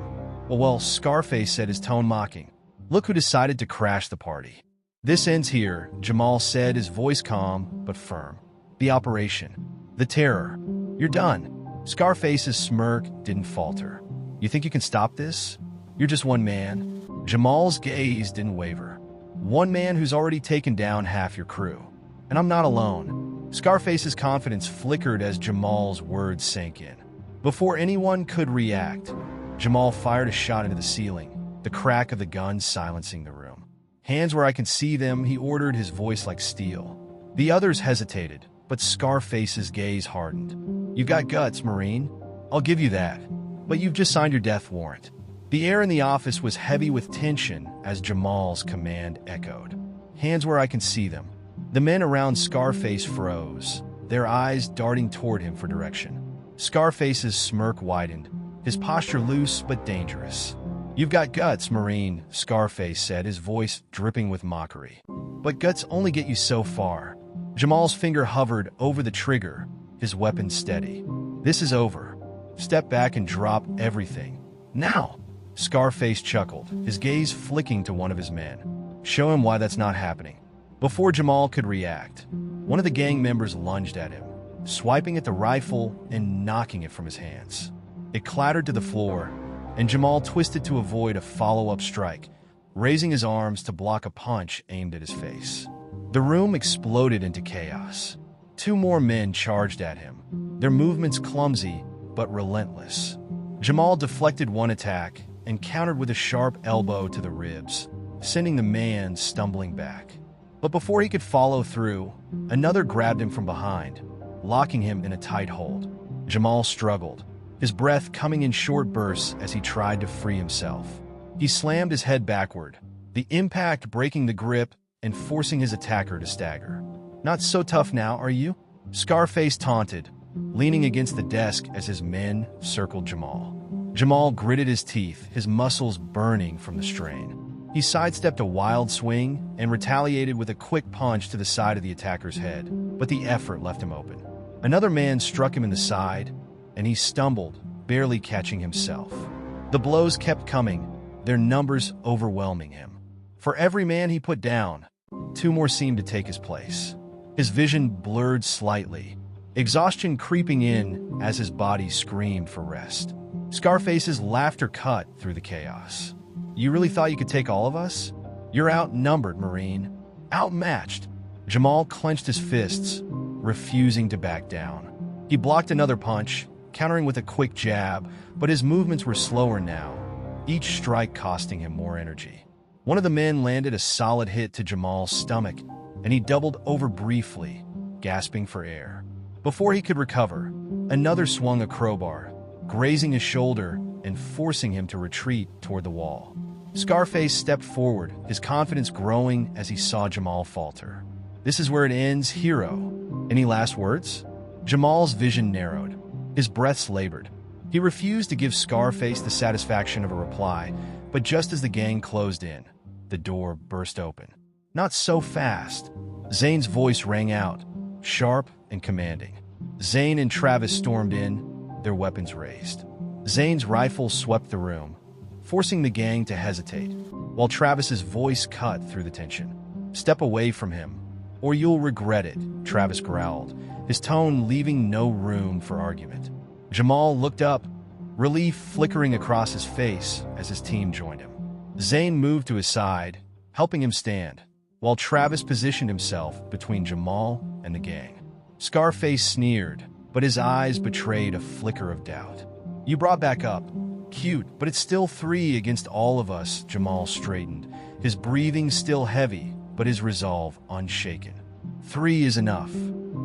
Well, Scarface said, his tone mocking. Look who decided to crash the party. This ends here, Jamal said, his voice calm but firm. The operation. The terror. You're done. Scarface's smirk didn't falter. You think you can stop this? You're just one man. Jamal's gaze didn't waver. One man who's already taken down half your crew. And I'm not alone. Scarface's confidence flickered as Jamal's words sank in. Before anyone could react, Jamal fired a shot into the ceiling, the crack of the gun silencing the room. Hands where I can see them, he ordered, his voice like steel. The others hesitated, but Scarface's gaze hardened. You've got guts, Marine. I'll give you that. But you've just signed your death warrant. The air in the office was heavy with tension as Jamal's command echoed. Hands where I can see them. The men around Scarface froze, their eyes darting toward him for direction. Scarface's smirk widened, his posture loose but dangerous. You've got guts, Marine, Scarface said, his voice dripping with mockery. But guts only get you so far. Jamal's finger hovered over the trigger, his weapon steady. This is over. Step back and drop everything. Now! Scarface chuckled, his gaze flicking to one of his men. Show him why that's not happening. Before Jamal could react, one of the gang members lunged at him, swiping at the rifle and knocking it from his hands. It clattered to the floor, and Jamal twisted to avoid a follow-up strike, raising his arms to block a punch aimed at his face. The room exploded into chaos. Two more men charged at him, their movements clumsy but relentless. Jamal deflected one attack and countered with a sharp elbow to the ribs, sending the man stumbling back. But before he could follow through, another grabbed him from behind, locking him in a tight hold. Jamal struggled, his breath coming in short bursts as he tried to free himself. He slammed his head backward, the impact breaking the grip and forcing his attacker to stagger. Not so tough now, are you? Scarface taunted, leaning against the desk as his men circled Jamal. Jamal gritted his teeth, his muscles burning from the strain. He sidestepped a wild swing and retaliated with a quick punch to the side of the attacker's head, but the effort left him open. Another man struck him in the side, and he stumbled, barely catching himself. The blows kept coming, their numbers overwhelming him. For every man he put down, two more seemed to take his place. His vision blurred slightly, exhaustion creeping in as his body screamed for rest. Scarface's laughter cut through the chaos. You really thought you could take all of us? You're outnumbered, Marine. Outmatched. Jamal clenched his fists, refusing to back down. He blocked another punch, countering with a quick jab, but his movements were slower now, each strike costing him more energy. One of the men landed a solid hit to Jamal's stomach, and he doubled over briefly, gasping for air. Before he could recover, another swung a crowbar, grazing his shoulder and forcing him to retreat toward the wall. Scarface stepped forward, his confidence growing as he saw Jamal falter. This is where it ends, hero. Any last words? Jamal's vision narrowed. His breaths labored. He refused to give Scarface the satisfaction of a reply, but just as the gang closed in, the door burst open. Not so fast. Zane's voice rang out, sharp and commanding. Zane and Travis stormed in, their weapons raised. Zane's rifle swept the room, forcing the gang to hesitate, while Travis's voice cut through the tension. Step away from him, or you'll regret it, Travis growled, his tone leaving no room for argument. Jamal looked up, relief flickering across his face as his team joined him. Zane moved to his side, helping him stand, while Travis positioned himself between Jamal and the gang. Scarface sneered, but his eyes betrayed a flicker of doubt. You brought back up. Cute, but it's still 3 against all of us, Jamal straightened, his breathing still heavy, but his resolve unshaken. 3 is enough.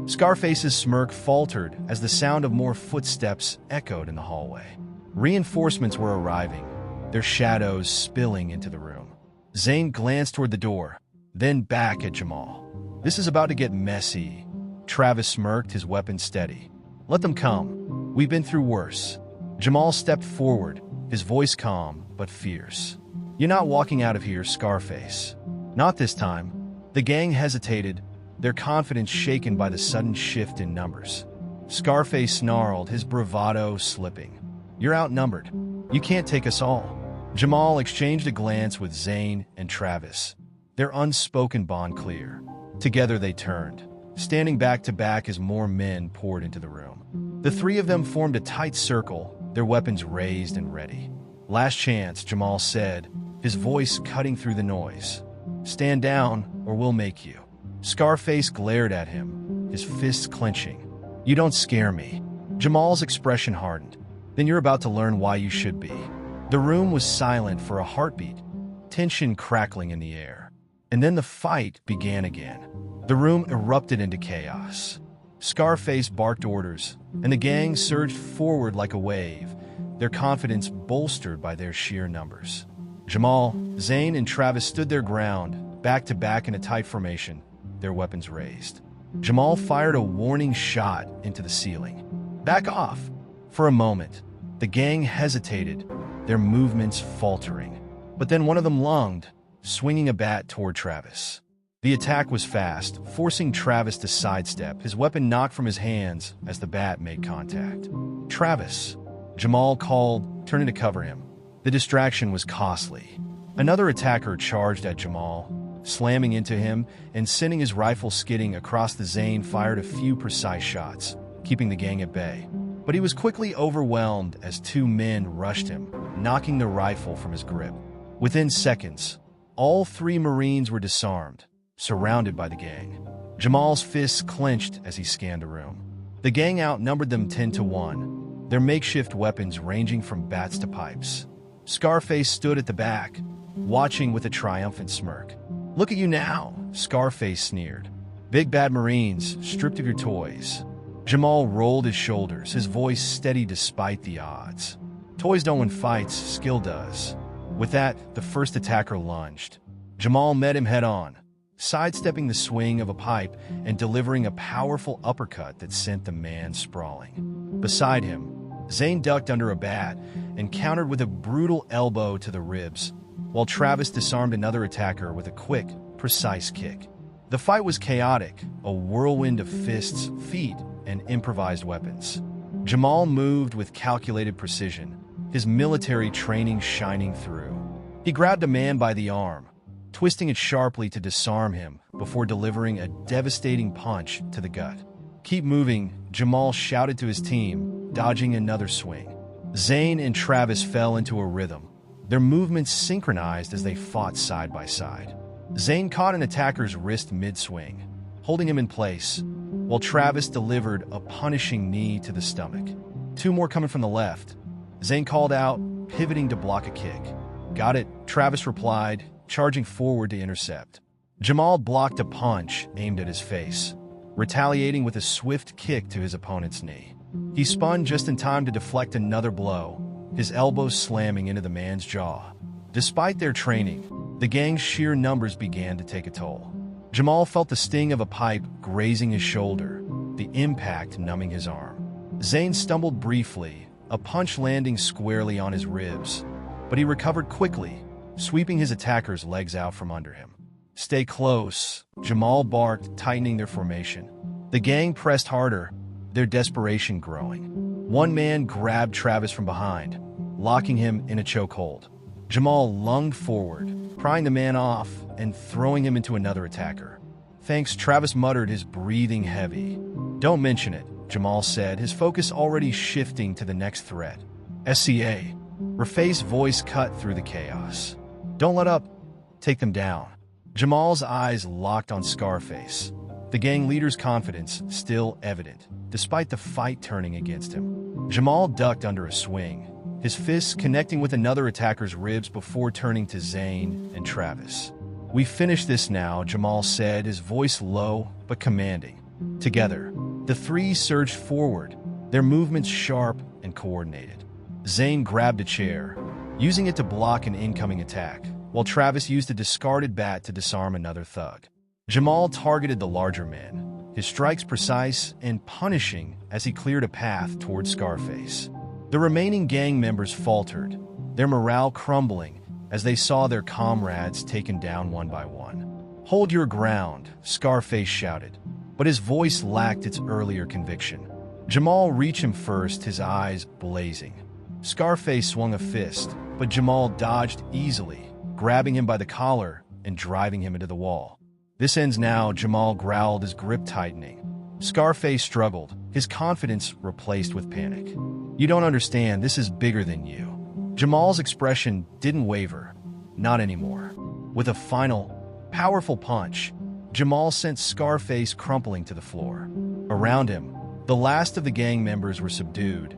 Scarface's smirk faltered as the sound of more footsteps echoed in the hallway. Reinforcements were arriving, their shadows spilling into the room. Zane glanced toward the door, then back at Jamal. "This is about to get messy." Travis smirked, his weapon steady. "Let them come. We've been through worse." Jamal stepped forward, his voice calm but fierce. "You're not walking out of here, Scarface." "Not this time." The gang hesitated, their confidence shaken by the sudden shift in numbers. Scarface snarled, his bravado slipping. "You're outnumbered. You can't take us all." Jamal exchanged a glance with Zane and Travis, their unspoken bond clear. Together they turned, standing back to back as more men poured into the room. The three of them formed a tight circle, their weapons raised and ready. "Last chance," Jamal said, his voice cutting through the noise. "Stand down, or we'll make you." Scarface glared at him, his fists clenching. "You don't scare me." Jamal's expression hardened. "Then you're about to learn why you should be." The room was silent for a heartbeat, tension crackling in the air. And then the fight began again. The room erupted into chaos. Scarface barked orders, and the gang surged forward like a wave, their confidence bolstered by their sheer numbers. Jamal, Zane, and Travis stood their ground, back to back in a tight formation, their weapons raised. Jamal fired a warning shot into the ceiling. "Back off!" For a moment, the gang hesitated, their movements faltering. But then one of them lunged, swinging a bat toward Travis. The attack was fast, forcing Travis to sidestep, his weapon knocked from his hands as the bat made contact. "Travis," Jamal called, turning to cover him. The distraction was costly. Another attacker charged at Jamal, slamming into him and sending his rifle skidding across. The Zane fired a few precise shots, keeping the gang at bay. But he was quickly overwhelmed as two men rushed him, knocking the rifle from his grip. Within seconds, all three Marines were disarmed, surrounded by the gang. Jamal's fists clenched as he scanned the room. The gang outnumbered them 10-1, their makeshift weapons ranging from bats to pipes. Scarface stood at the back, watching with a triumphant smirk. "Look at you now," Scarface sneered. "Big bad Marines, stripped of your toys." Jamal rolled his shoulders, his voice steady despite the odds. "Toys don't win fights, skill does." With that, the first attacker lunged. Jamal met him head-on, sidestepping the swing of a pipe and delivering a powerful uppercut that sent the man sprawling. Beside him, Zane ducked under a bat and countered with a brutal elbow to the ribs, while Travis disarmed another attacker with a quick, precise kick. The fight was chaotic, a whirlwind of fists, feet, and improvised weapons. Jamal moved with calculated precision, his military training shining through. He grabbed a man by the arm, twisting it sharply to disarm him before delivering a devastating punch to the gut. "Keep moving," Jamal shouted to his team, dodging another swing. Zane and Travis fell into a rhythm, their movements synchronized as they fought side by side. Zane caught an attacker's wrist mid-swing, holding him in place, while Travis delivered a punishing knee to the stomach. Two more coming from the left. Zane called out, pivoting to block a kick. "Got it," Travis replied, charging forward to intercept. Jamal blocked a punch aimed at his face, retaliating with a swift kick to his opponent's knee. He spun just in time to deflect another blow, his elbows slamming into the man's jaw. Despite their training, the gang's sheer numbers began to take a toll. Jamal felt the sting of a pipe grazing his shoulder, the impact numbing his arm. Zane stumbled briefly, a punch landing squarely on his ribs, but he recovered quickly, sweeping his attacker's legs out from under him. "Stay close," Jamal barked, tightening their formation. The gang pressed harder, their desperation growing. One man grabbed Travis from behind, locking him in a chokehold. Jamal lunged forward, prying the man off and throwing him into another attacker. "Thanks," Travis muttered, his breathing heavy. "Don't mention it," Jamal said, his focus already shifting to the next threat. "SCA." Rafai's voice cut through the chaos. "Don't let up. Take them down." Jamal's eyes locked on Scarface, the gang leader's confidence still evident, despite the fight turning against him. Jamal ducked under a swing, his fists connecting with another attacker's ribs before turning to Zane and Travis. "We finish this now," Jamal said, his voice low but commanding. "Together." The three surged forward, their movements sharp and coordinated. Zane grabbed a chair, using it to block an incoming attack, while Travis used a discarded bat to disarm another thug. Jamal targeted the larger man, his strikes precise and punishing as he cleared a path towards Scarface. The remaining gang members faltered, their morale crumbling as they saw their comrades taken down one by one. "Hold your ground," Scarface shouted, but his voice lacked its earlier conviction. Jamal reached him first, his eyes blazing. Scarface swung a fist, but Jamal dodged easily, grabbing him by the collar and driving him into the wall. "This ends now," Jamal growled, his grip tightening. Scarface struggled, his confidence replaced with panic. "You don't understand, this is bigger than you." Jamal's expression didn't waver, not anymore. With a final, powerful punch, Jamal sent Scarface crumpling to the floor. Around him, the last of the gang members were subdued,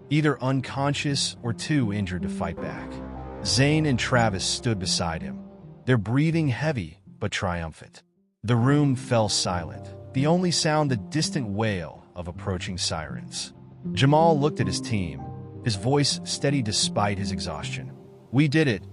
either unconscious or too injured to fight back. Zane and Travis stood beside him, their breathing heavy but triumphant. The room fell silent, the only sound the distant wail of approaching sirens. Jamal looked at his team, his voice steady despite his exhaustion. "We did it."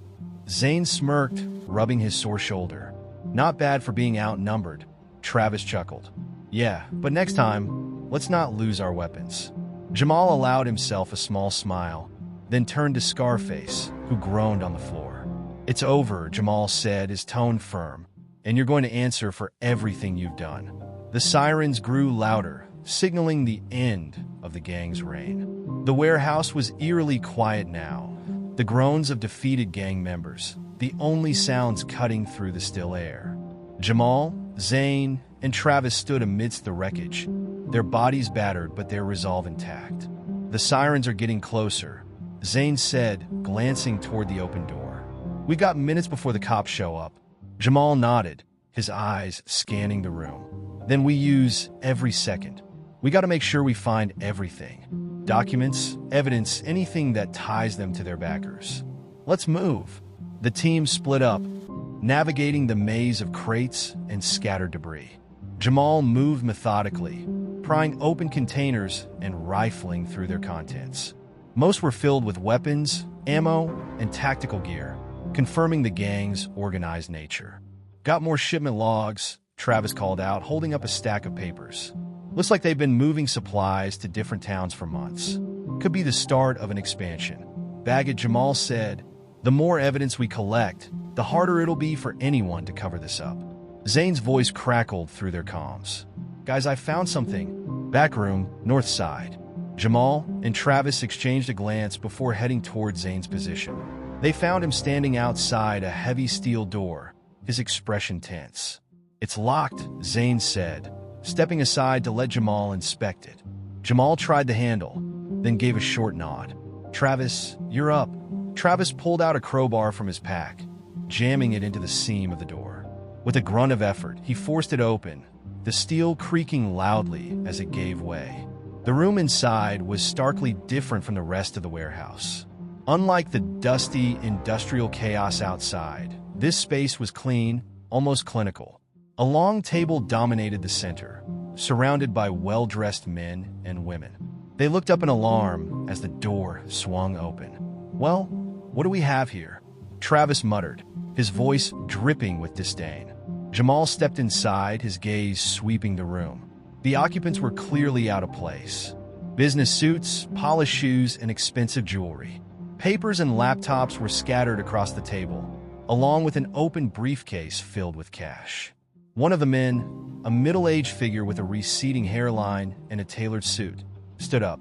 Zane smirked, rubbing his sore shoulder. "Not bad for being outnumbered," Travis chuckled. "Yeah, but next time, let's not lose our weapons." Jamal allowed himself a small smile, then turned to Scarface, who groaned on the floor. "It's over," Jamal said, his tone firm, "and you're going to answer for everything you've done." The sirens grew louder, signaling the end of the gang's reign. The warehouse was eerily quiet now, the groans of defeated gang members, the only sounds cutting through the still air. Jamal, Zane, and Travis stood amidst the wreckage, their bodies battered but their resolve intact. "The sirens are getting closer," Zane said, glancing toward the open door. "We've got minutes before the cops show up." Jamal nodded, his eyes scanning the room. "Then we use every second. We got to make sure we find everything. Documents, evidence, anything that ties them to their backers. Let's move." The team split up, navigating the maze of crates and scattered debris. Jamal moved methodically, prying open containers and rifling through their contents. Most were filled with weapons, ammo, and tactical gear, confirming the gang's organized nature. "Got more shipment logs," Travis called out, holding up a stack of papers. "Looks like they've been moving supplies to different towns for months. Could be the start of an expansion." "Baggett," Jamal said, "the more evidence we collect, the harder it'll be for anyone to cover this up." Zane's voice crackled through their comms. "Guys, I found something. Back room, north side." Jamal and Travis exchanged a glance before heading toward Zane's position. They found him standing outside a heavy steel door, his expression tense. "It's locked," Zane said, stepping aside to let Jamal inspect it. Jamal tried the handle, then gave a short nod. "Travis, you're up." Travis pulled out a crowbar from his pack, jamming it into the seam of the door. With a grunt of effort, he forced it open, the steel creaking loudly as it gave way. The room inside was starkly different from the rest of the warehouse. Unlike the dusty, industrial chaos outside, this space was clean, almost clinical. A long table dominated the center, surrounded by well-dressed men and women. They looked up in alarm as the door swung open. "Well, what do we have here?" Travis muttered, his voice dripping with disdain. Jamal stepped inside, his gaze sweeping the room. The occupants were clearly out of place. Business suits, polished shoes, and expensive jewelry. Papers and laptops were scattered across the table, along with an open briefcase filled with cash. One of the men, a middle-aged figure with a receding hairline and a tailored suit, stood up.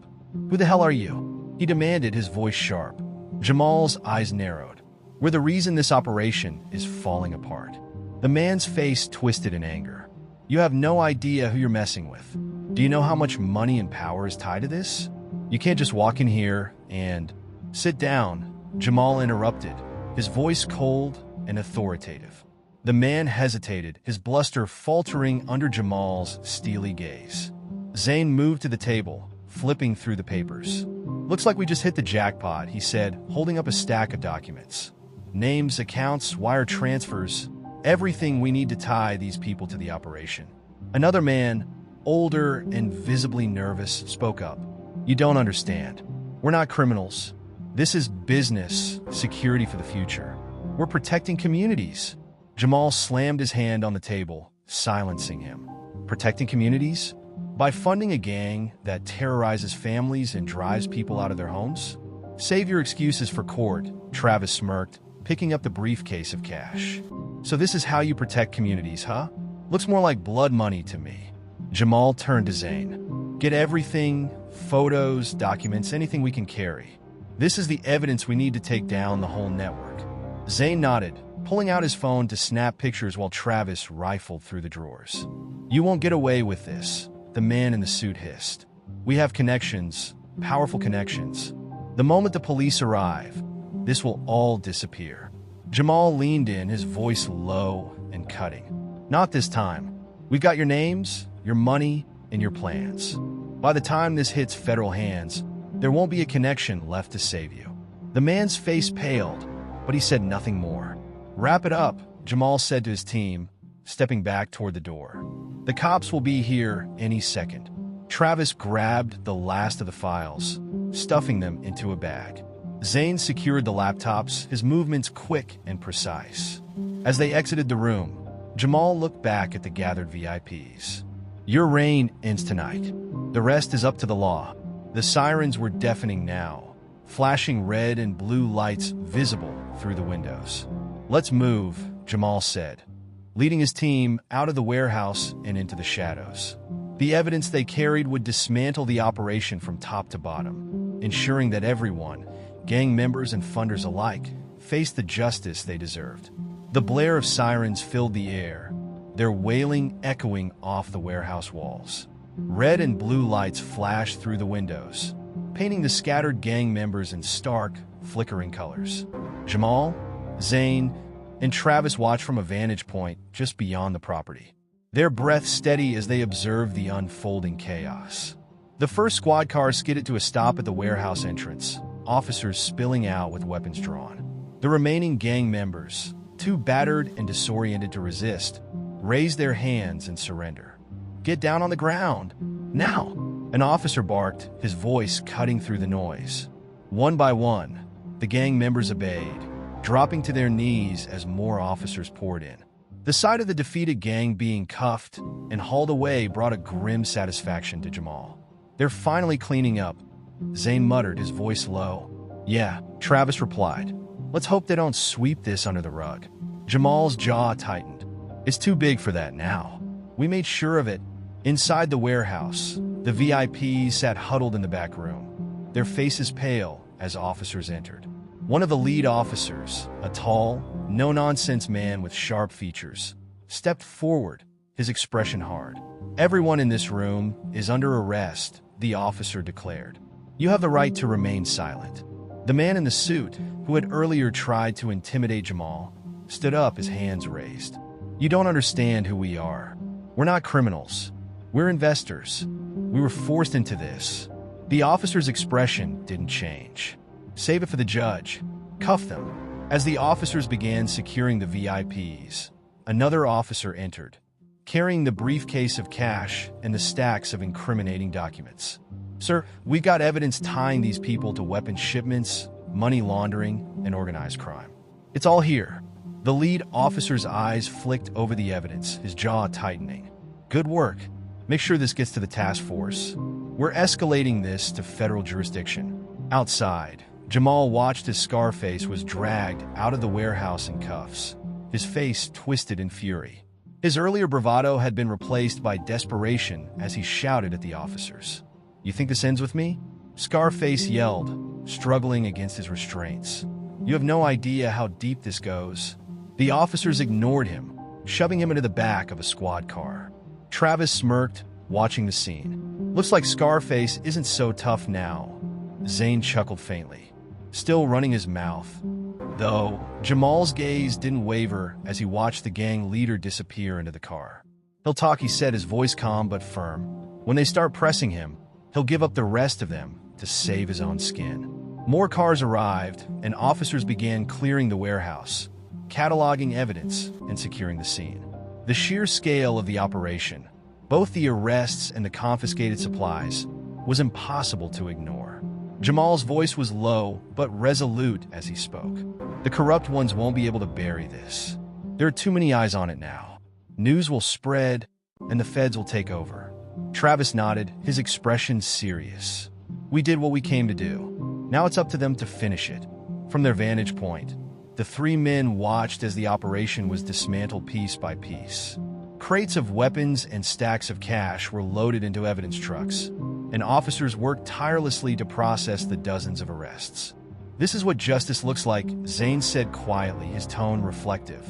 "Who the hell are you?" he demanded, his voice sharp. Jamal's eyes narrowed. "We're the reason this operation is falling apart." The man's face twisted in anger. "You have no idea who you're messing with. Do you know how much money and power is tied to this? You can't just walk in here and—" "Sit down," Jamal interrupted, his voice cold and authoritative. The man hesitated, his bluster faltering under Jamal's steely gaze. Zane moved to the table, flipping through the papers. "Looks like we just hit the jackpot," he said, holding up a stack of documents. "Names, accounts, wire transfers, everything we need to tie these people to the operation." Another man, older and visibly nervous, spoke up. "You don't understand. We're not criminals. This is business, security for the future. We're protecting communities." Jamal slammed his hand on the table, silencing him. Protecting communities? By funding a gang that terrorizes families and drives people out of their homes? "Save your excuses for court," Travis smirked, picking up the briefcase of cash. "So this is how you protect communities, huh? Looks more like blood money to me." Jamal turned to Zane. "Get everything, photos, documents, anything we can carry. This is the evidence we need to take down the whole network." Zane nodded, pulling out his phone to snap pictures while Travis rifled through the drawers. "You won't get away with this," the man in the suit hissed. "We have connections, powerful connections. The moment the police arrive, this will all disappear." Jamal leaned in, his voice low and cutting. "Not this time. We've got your names, your money, and your plans. By the time this hits federal hands, there won't be a connection left to save you." The man's face paled, but he said nothing more. "Wrap it up," Jamal said to his team, stepping back toward the door. "The cops will be here any second." Travis grabbed the last of the files, stuffing them into a bag. Zane secured the laptops, his movements quick and precise. As they exited the room, Jamal looked back at the gathered VIPs. "Your reign ends tonight. The rest is up to the law." The sirens were deafening now, flashing red and blue lights visible through the windows. "Let's move," Jamal said, leading his team out of the warehouse and into the shadows. The evidence they carried would dismantle the operation from top to bottom, ensuring that everyone, gang members and funders alike, faced the justice they deserved. The blare of sirens filled the air, their wailing echoing off the warehouse walls. Red and blue lights flashed through the windows, painting the scattered gang members in stark, flickering colors. Jamal, Zane, and Travis watched from a vantage point just beyond the property, their breath steady as they observed the unfolding chaos. The first squad car skidded to a stop at the warehouse entrance, officers spilling out with weapons drawn. The remaining gang members, too battered and disoriented to resist, raised their hands in surrender. "Get down on the ground, now!" An officer barked, his voice cutting through the noise. One by one, the gang members obeyed, dropping to their knees as more officers poured in. The sight of the defeated gang being cuffed and hauled away brought a grim satisfaction to Jamal. "They're finally cleaning up," Zane muttered, his voice low. "Yeah," Travis replied. "Let's hope they don't sweep this under the rug." Jamal's jaw tightened. "It's too big for that now. We made sure of it." Inside the warehouse, the VIPs sat huddled in the back room, their faces pale as officers entered. One of the lead officers, a tall, no-nonsense man with sharp features, stepped forward, his expression hard. "Everyone in this room is under arrest," the officer declared. "You have the right to remain silent." The man in the suit, who had earlier tried to intimidate Jamal, stood up, his hands raised. "You don't understand who we are. We're not criminals. We're investors. We were forced into this." The officer's expression didn't change. "Save it for the judge. Cuff them." As the officers began securing the VIPs, another officer entered, carrying the briefcase of cash and the stacks of incriminating documents. "Sir, we got evidence tying these people to weapons shipments, money laundering, and organized crime. It's all here." The lead officer's eyes flicked over the evidence, his jaw tightening. "Good work. Make sure this gets to the task force. We're escalating this to federal jurisdiction." Outside, Jamal watched as Scarface was dragged out of the warehouse in cuffs, his face twisted in fury. His earlier bravado had been replaced by desperation as he shouted at the officers. "You think this ends with me?" Scarface yelled, struggling against his restraints. "You have no idea how deep this goes." The officers ignored him, shoving him into the back of a squad car. Travis smirked, watching the scene. "Looks like Scarface isn't so tough now." Zane chuckled faintly, still running his mouth. Though, Jamal's gaze didn't waver as he watched the gang leader disappear into the car. "He'll talk," he said, his voice calm but firm. "When they start pressing him, he'll give up the rest of them to save his own skin." More cars arrived, and officers began clearing the warehouse, cataloging evidence and securing the scene. The sheer scale of the operation, Both the arrests and the confiscated supplies was impossible to ignore. Jamal's voice was low but resolute as he spoke. The corrupt ones won't be able to bury this. There are too many eyes on it now. News will spread, and the feds will take over. Travis nodded, his expression serious. We did what we came to do. Now it's up to them to finish it. From their vantage point, the three men watched as the operation was dismantled piece by piece. Crates of weapons and stacks of cash were loaded into evidence trucks, and officers worked tirelessly to process the dozens of arrests. This is what justice looks like, Zane said quietly, his tone reflective.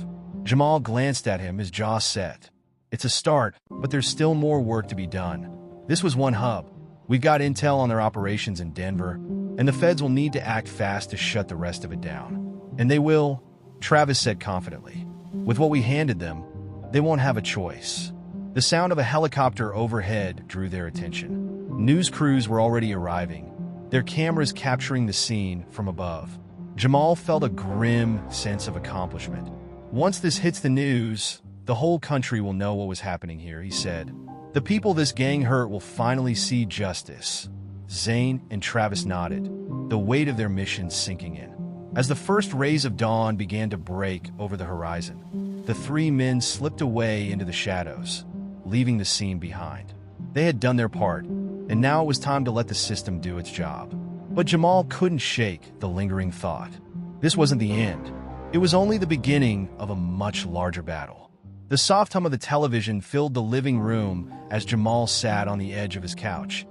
Jamal glanced at him, his jaw set. It's a start, but there's still more work to be done. This was one hub. We've got intel on their operations in Denver, and the feds will need to act fast to shut the rest of it down. And they will, Travis said confidently. With what we handed them, they won't have a choice. The sound of a helicopter overhead drew their attention. News crews were already arriving, their cameras capturing the scene from above. Jamal felt a grim sense of accomplishment. Once this hits the news, the whole country will know what was happening here, he said. The people this gang hurt will finally see justice. Zane and Travis nodded, the weight of their mission sinking in. As the first rays of dawn began to break over the horizon, the three men slipped away into the shadows, leaving the scene behind. They had done their part, and now it was time to let the system do its job. But Jamal couldn't shake the lingering thought. This wasn't the end. It was only the beginning of a much larger battle. The soft hum of the television filled the living room as Jamal sat on the edge of his couch,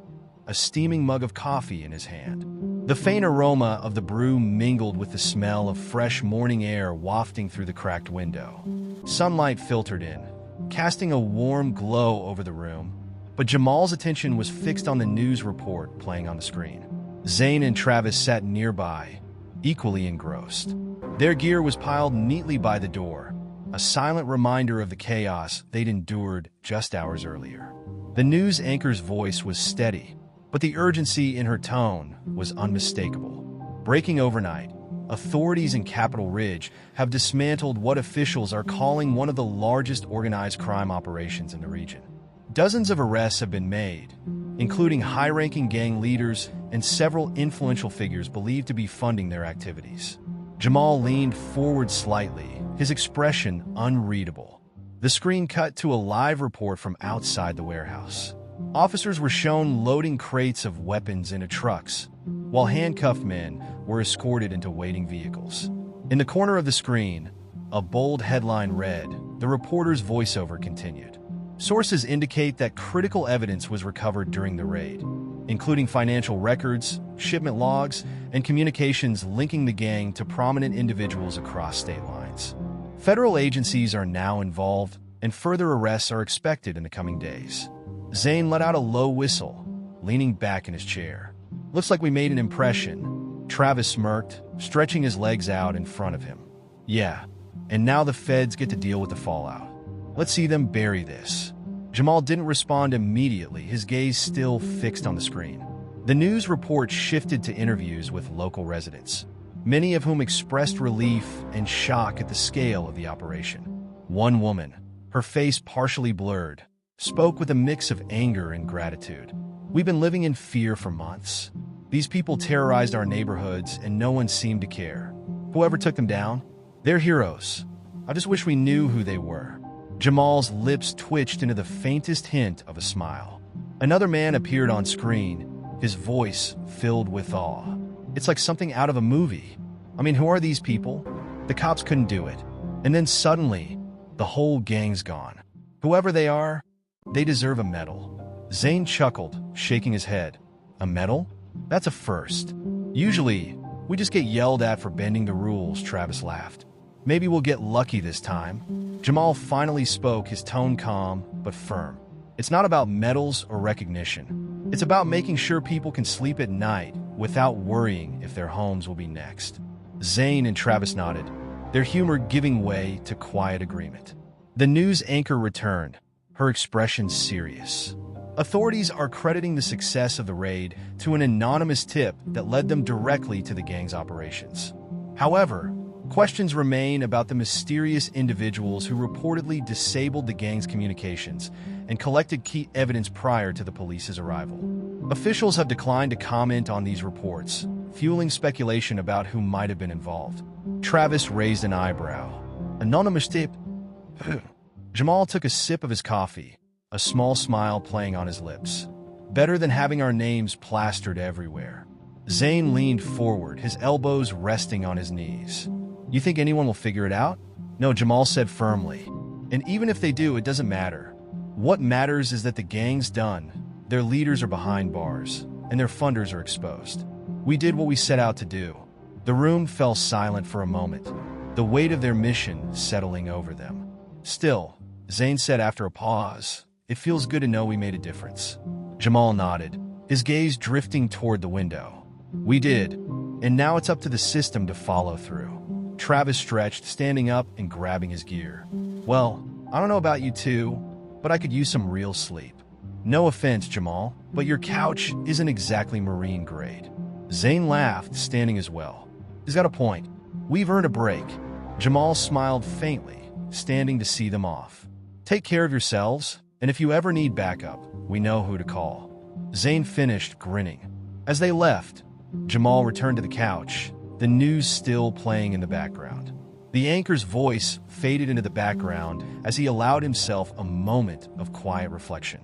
a steaming mug of coffee in his hand. The faint aroma of the brew mingled with the smell of fresh morning air wafting through the cracked window. Sunlight filtered in, casting a warm glow over the room, but Jamal's attention was fixed on the news report playing on the screen. Zane and Travis sat nearby, equally engrossed. Their gear was piled neatly by the door, a silent reminder of the chaos they'd endured just hours earlier. The news anchor's voice was steady, but the urgency in her tone was unmistakable. Breaking overnight, authorities in Capitol Ridge have dismantled what officials are calling one of the largest organized crime operations in the region. Dozens of arrests have been made, including high-ranking gang leaders and several influential figures believed to be funding their activities. Jamal leaned forward slightly, his expression unreadable. The screen cut to a live report from outside the warehouse. Officers were shown loading crates of weapons into trucks, while handcuffed men were escorted into waiting vehicles. In the corner of the screen, a bold headline read, the reporter's voiceover continued. Sources indicate that critical evidence was recovered during the raid, including financial records, shipment logs, and communications linking the gang to prominent individuals across state lines. Federal agencies are now involved, and further arrests are expected in the coming days. Zane let out a low whistle, leaning back in his chair. Looks like we made an impression. Travis smirked, stretching his legs out in front of him. Yeah, and now the feds get to deal with the fallout. Let's see them bury this. Jamal didn't respond immediately, his gaze still fixed on the screen. The news report shifted to interviews with local residents, many of whom expressed relief and shock at the scale of the operation. One woman, her face partially blurred, spoke with a mix of anger and gratitude. We've been living in fear for months. These people terrorized our neighborhoods and no one seemed to care. Whoever took them down, they're heroes. I just wish we knew who they were. Jamal's lips twitched into the faintest hint of a smile. Another man appeared on screen, his voice filled with awe. It's like something out of a movie. I mean, who are these people? The cops couldn't do it. And then suddenly, the whole gang's gone. Whoever they are, they deserve a medal. Zane chuckled, shaking his head. A medal? That's a first. Usually, we just get yelled at for bending the rules, Travis laughed. Maybe we'll get lucky this time. Jamal finally spoke, his tone calm but firm. It's not about medals or recognition. It's about making sure people can sleep at night without worrying if their homes will be next. Zane and Travis nodded, their humor giving way to quiet agreement. The news anchor returned, her expression serious. Authorities are crediting the success of the raid to an anonymous tip that led them directly to the gang's operations. However, Questions remain about the mysterious individuals who reportedly disabled the gang's communications and collected key evidence prior to the police's arrival. Officials have declined to comment on these reports, fueling speculation about who might have been involved. Travis raised an eyebrow. Anonymous tip. Jamal took a sip of his coffee, a small smile playing on his lips. Better than having our names plastered everywhere. Zane leaned forward, his elbows resting on his knees. You think anyone will figure it out? No, Jamal said firmly. And even if they do, it doesn't matter. What matters is that the gang's done, their leaders are behind bars, and their funders are exposed. We did what we set out to do. The room fell silent for a moment, the weight of their mission settling over them. Still, Zane said after a pause, it feels good to know we made a difference. Jamal nodded, his gaze drifting toward the window. We did, and now it's up to the system to follow through. Travis stretched, standing up and grabbing his gear. Well, I don't know about you two, but I could use some real sleep. No offense, Jamal, but your couch isn't exactly marine grade. Zane laughed, standing as well. He's got a point. We've earned a break. Jamal smiled faintly, standing to see them off. Take care of yourselves, and if you ever need backup, we know who to call. Zane finished, grinning. As they left, Jamal returned to the couch, the news still playing in the background. The anchor's voice faded into the background as he allowed himself a moment of quiet reflection.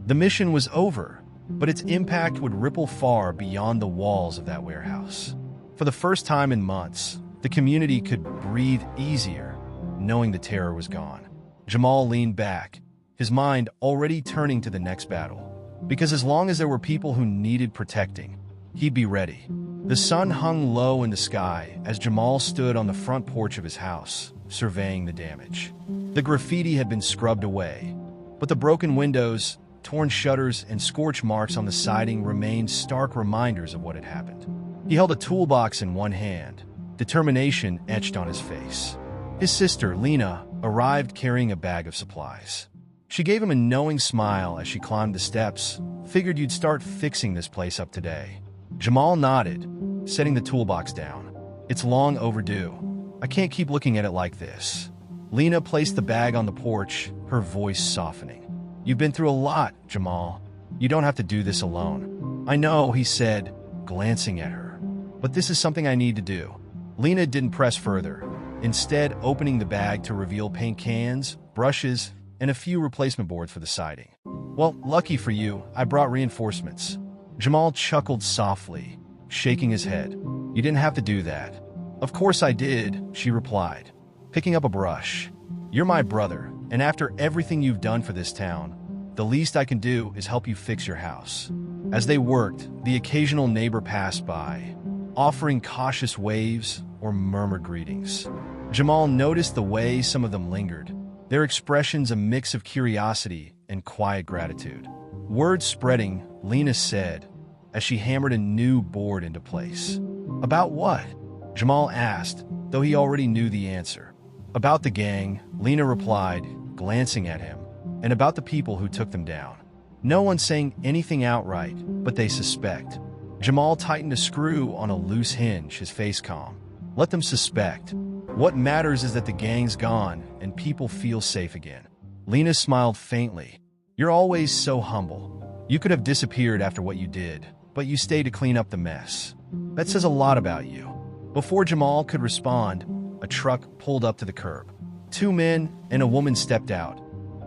The mission was over, but its impact would ripple far beyond the walls of that warehouse. For the first time in months, the community could breathe easier, knowing the terror was gone. Jamal leaned back, his mind already turning to the next battle. Because as long as there were people who needed protecting, he'd be ready. The sun hung low in the sky as Jamal stood on the front porch of his house, surveying the damage. The graffiti had been scrubbed away, but the broken windows, torn shutters, and scorch marks on the siding remained stark reminders of what had happened. He held a toolbox in one hand, determination etched on his face. His sister, Lena, arrived carrying a bag of supplies. She gave him a knowing smile as she climbed the steps. Figured you'd start fixing this place up today. Jamal nodded, setting the toolbox down. It's long overdue. I can't keep looking at it like this. Lena placed the bag on the porch, her voice softening. You've been through a lot, Jamal. You don't have to do this alone. I know, he said, glancing at her. But this is something I need to do. Lena didn't press further, instead opening the bag to reveal paint cans, brushes, and a few replacement boards for the siding. Well, lucky for you, I brought reinforcements. Jamal chuckled softly, shaking his head. You didn't have to do that. Of course I did, she replied, picking up a brush. You're my brother, and after everything you've done for this town, the least I can do is help you fix your house. As they worked, the occasional neighbor passed by, offering cautious waves or murmured greetings. Jamal noticed the way some of them lingered, their expressions a mix of curiosity and quiet gratitude. Word spreading, Lena said, as she hammered a new board into place. About what? Jamal asked, though he already knew the answer. About the gang, Lena replied, glancing at him, and about the people who took them down. No one's saying anything outright, but they suspect. Jamal tightened a screw on a loose hinge, his face calm. Let them suspect. What matters is that the gang's gone and people feel safe again. Lena smiled faintly. You're always so humble. You could have disappeared after what you did, but you stayed to clean up the mess. That says a lot about you. Before Jamal could respond, a truck pulled up to the curb. Two men and a woman stepped out,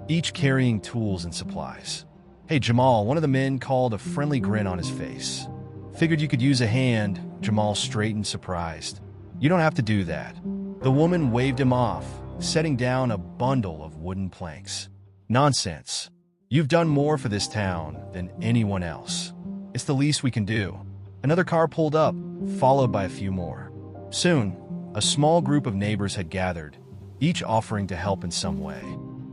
each carrying tools and supplies. Hey, Jamal, one of the men called, a friendly grin on his face. Figured you could use a hand. Jamal straightened, surprised. You don't have to do that. The woman waved him off, setting down a bundle of wooden planks. Nonsense. You've done more for this town than anyone else. It's the least we can do. Another car pulled up, followed by a few more. Soon, a small group of neighbors had gathered, each offering to help in some way.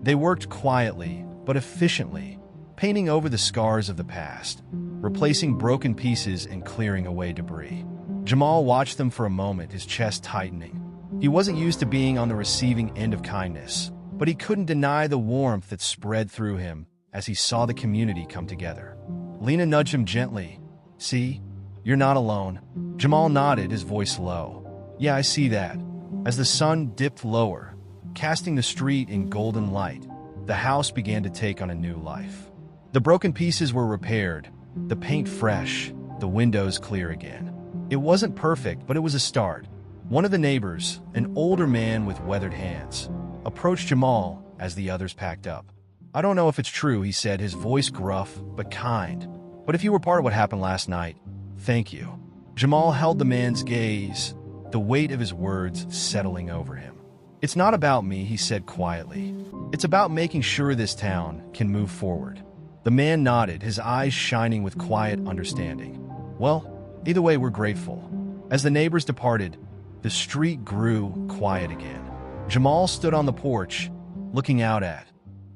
They worked quietly, but efficiently, painting over the scars of the past, replacing broken pieces and clearing away debris. Jamal watched them for a moment, his chest tightening. He wasn't used to being on the receiving end of kindness, but he couldn't deny the warmth that spread through him as he saw the community come together. Lena nudged him gently. See? You're not alone. Jamal nodded, his voice low. Yeah, I see that. As the sun dipped lower, casting the street in golden light, the house began to take on a new life. The broken pieces were repaired, the paint fresh, the windows clear again. It wasn't perfect, but it was a start. One of the neighbors, an older man with weathered hands, approached Jamal as the others packed up. "I don't know if it's true," he said, his voice gruff but kind. "But if you were part of what happened last night, thank you." Jamal held the man's gaze, the weight of his words settling over him. "It's not about me," he said quietly. "It's about making sure this town can move forward." The man nodded, his eyes shining with quiet understanding. "Well, either way, we're grateful." As the neighbors departed, the street grew quiet again. Jamal stood on the porch, looking out at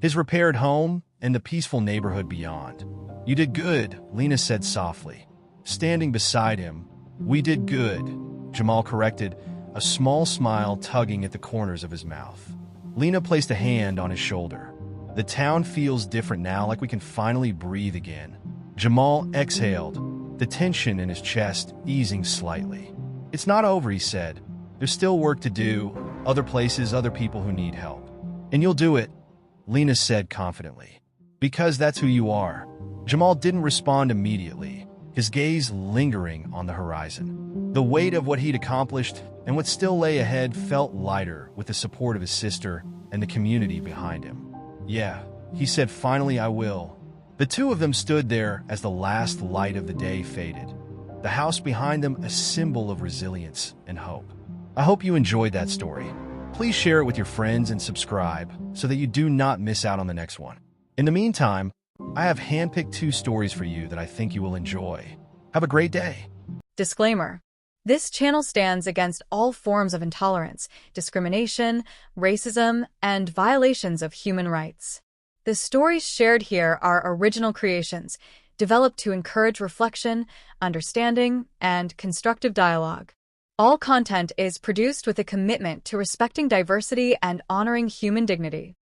his repaired home and the peaceful neighborhood beyond. "You did good," Lena said softly, standing beside him. "We did good," Jamal corrected, a small smile tugging at the corners of his mouth. Lena placed a hand on his shoulder. "The town feels different now, like we can finally breathe again." Jamal exhaled, the tension in his chest easing slightly. "It's not over," he said. "There's still work to do, other places, other people who need help. And you'll do it," Lena said confidently. "Because that's who you are." Jamal didn't respond immediately, his gaze lingering on the horizon. The weight of what he'd accomplished and what still lay ahead felt lighter with the support of his sister and the community behind him. "Yeah," he said finally, "I will." The two of them stood there as the last light of the day faded, the house behind them a symbol of resilience and hope. I hope you enjoyed that story. Please share it with your friends and subscribe so that you do not miss out on the next one. In the meantime, I have handpicked 2 stories for you that I think you will enjoy. Have a great day. Disclaimer. This channel stands against all forms of intolerance, discrimination, racism, and violations of human rights. The stories shared here are original creations, developed to encourage reflection, understanding, and constructive dialogue. All content is produced with a commitment to respecting diversity and honoring human dignity.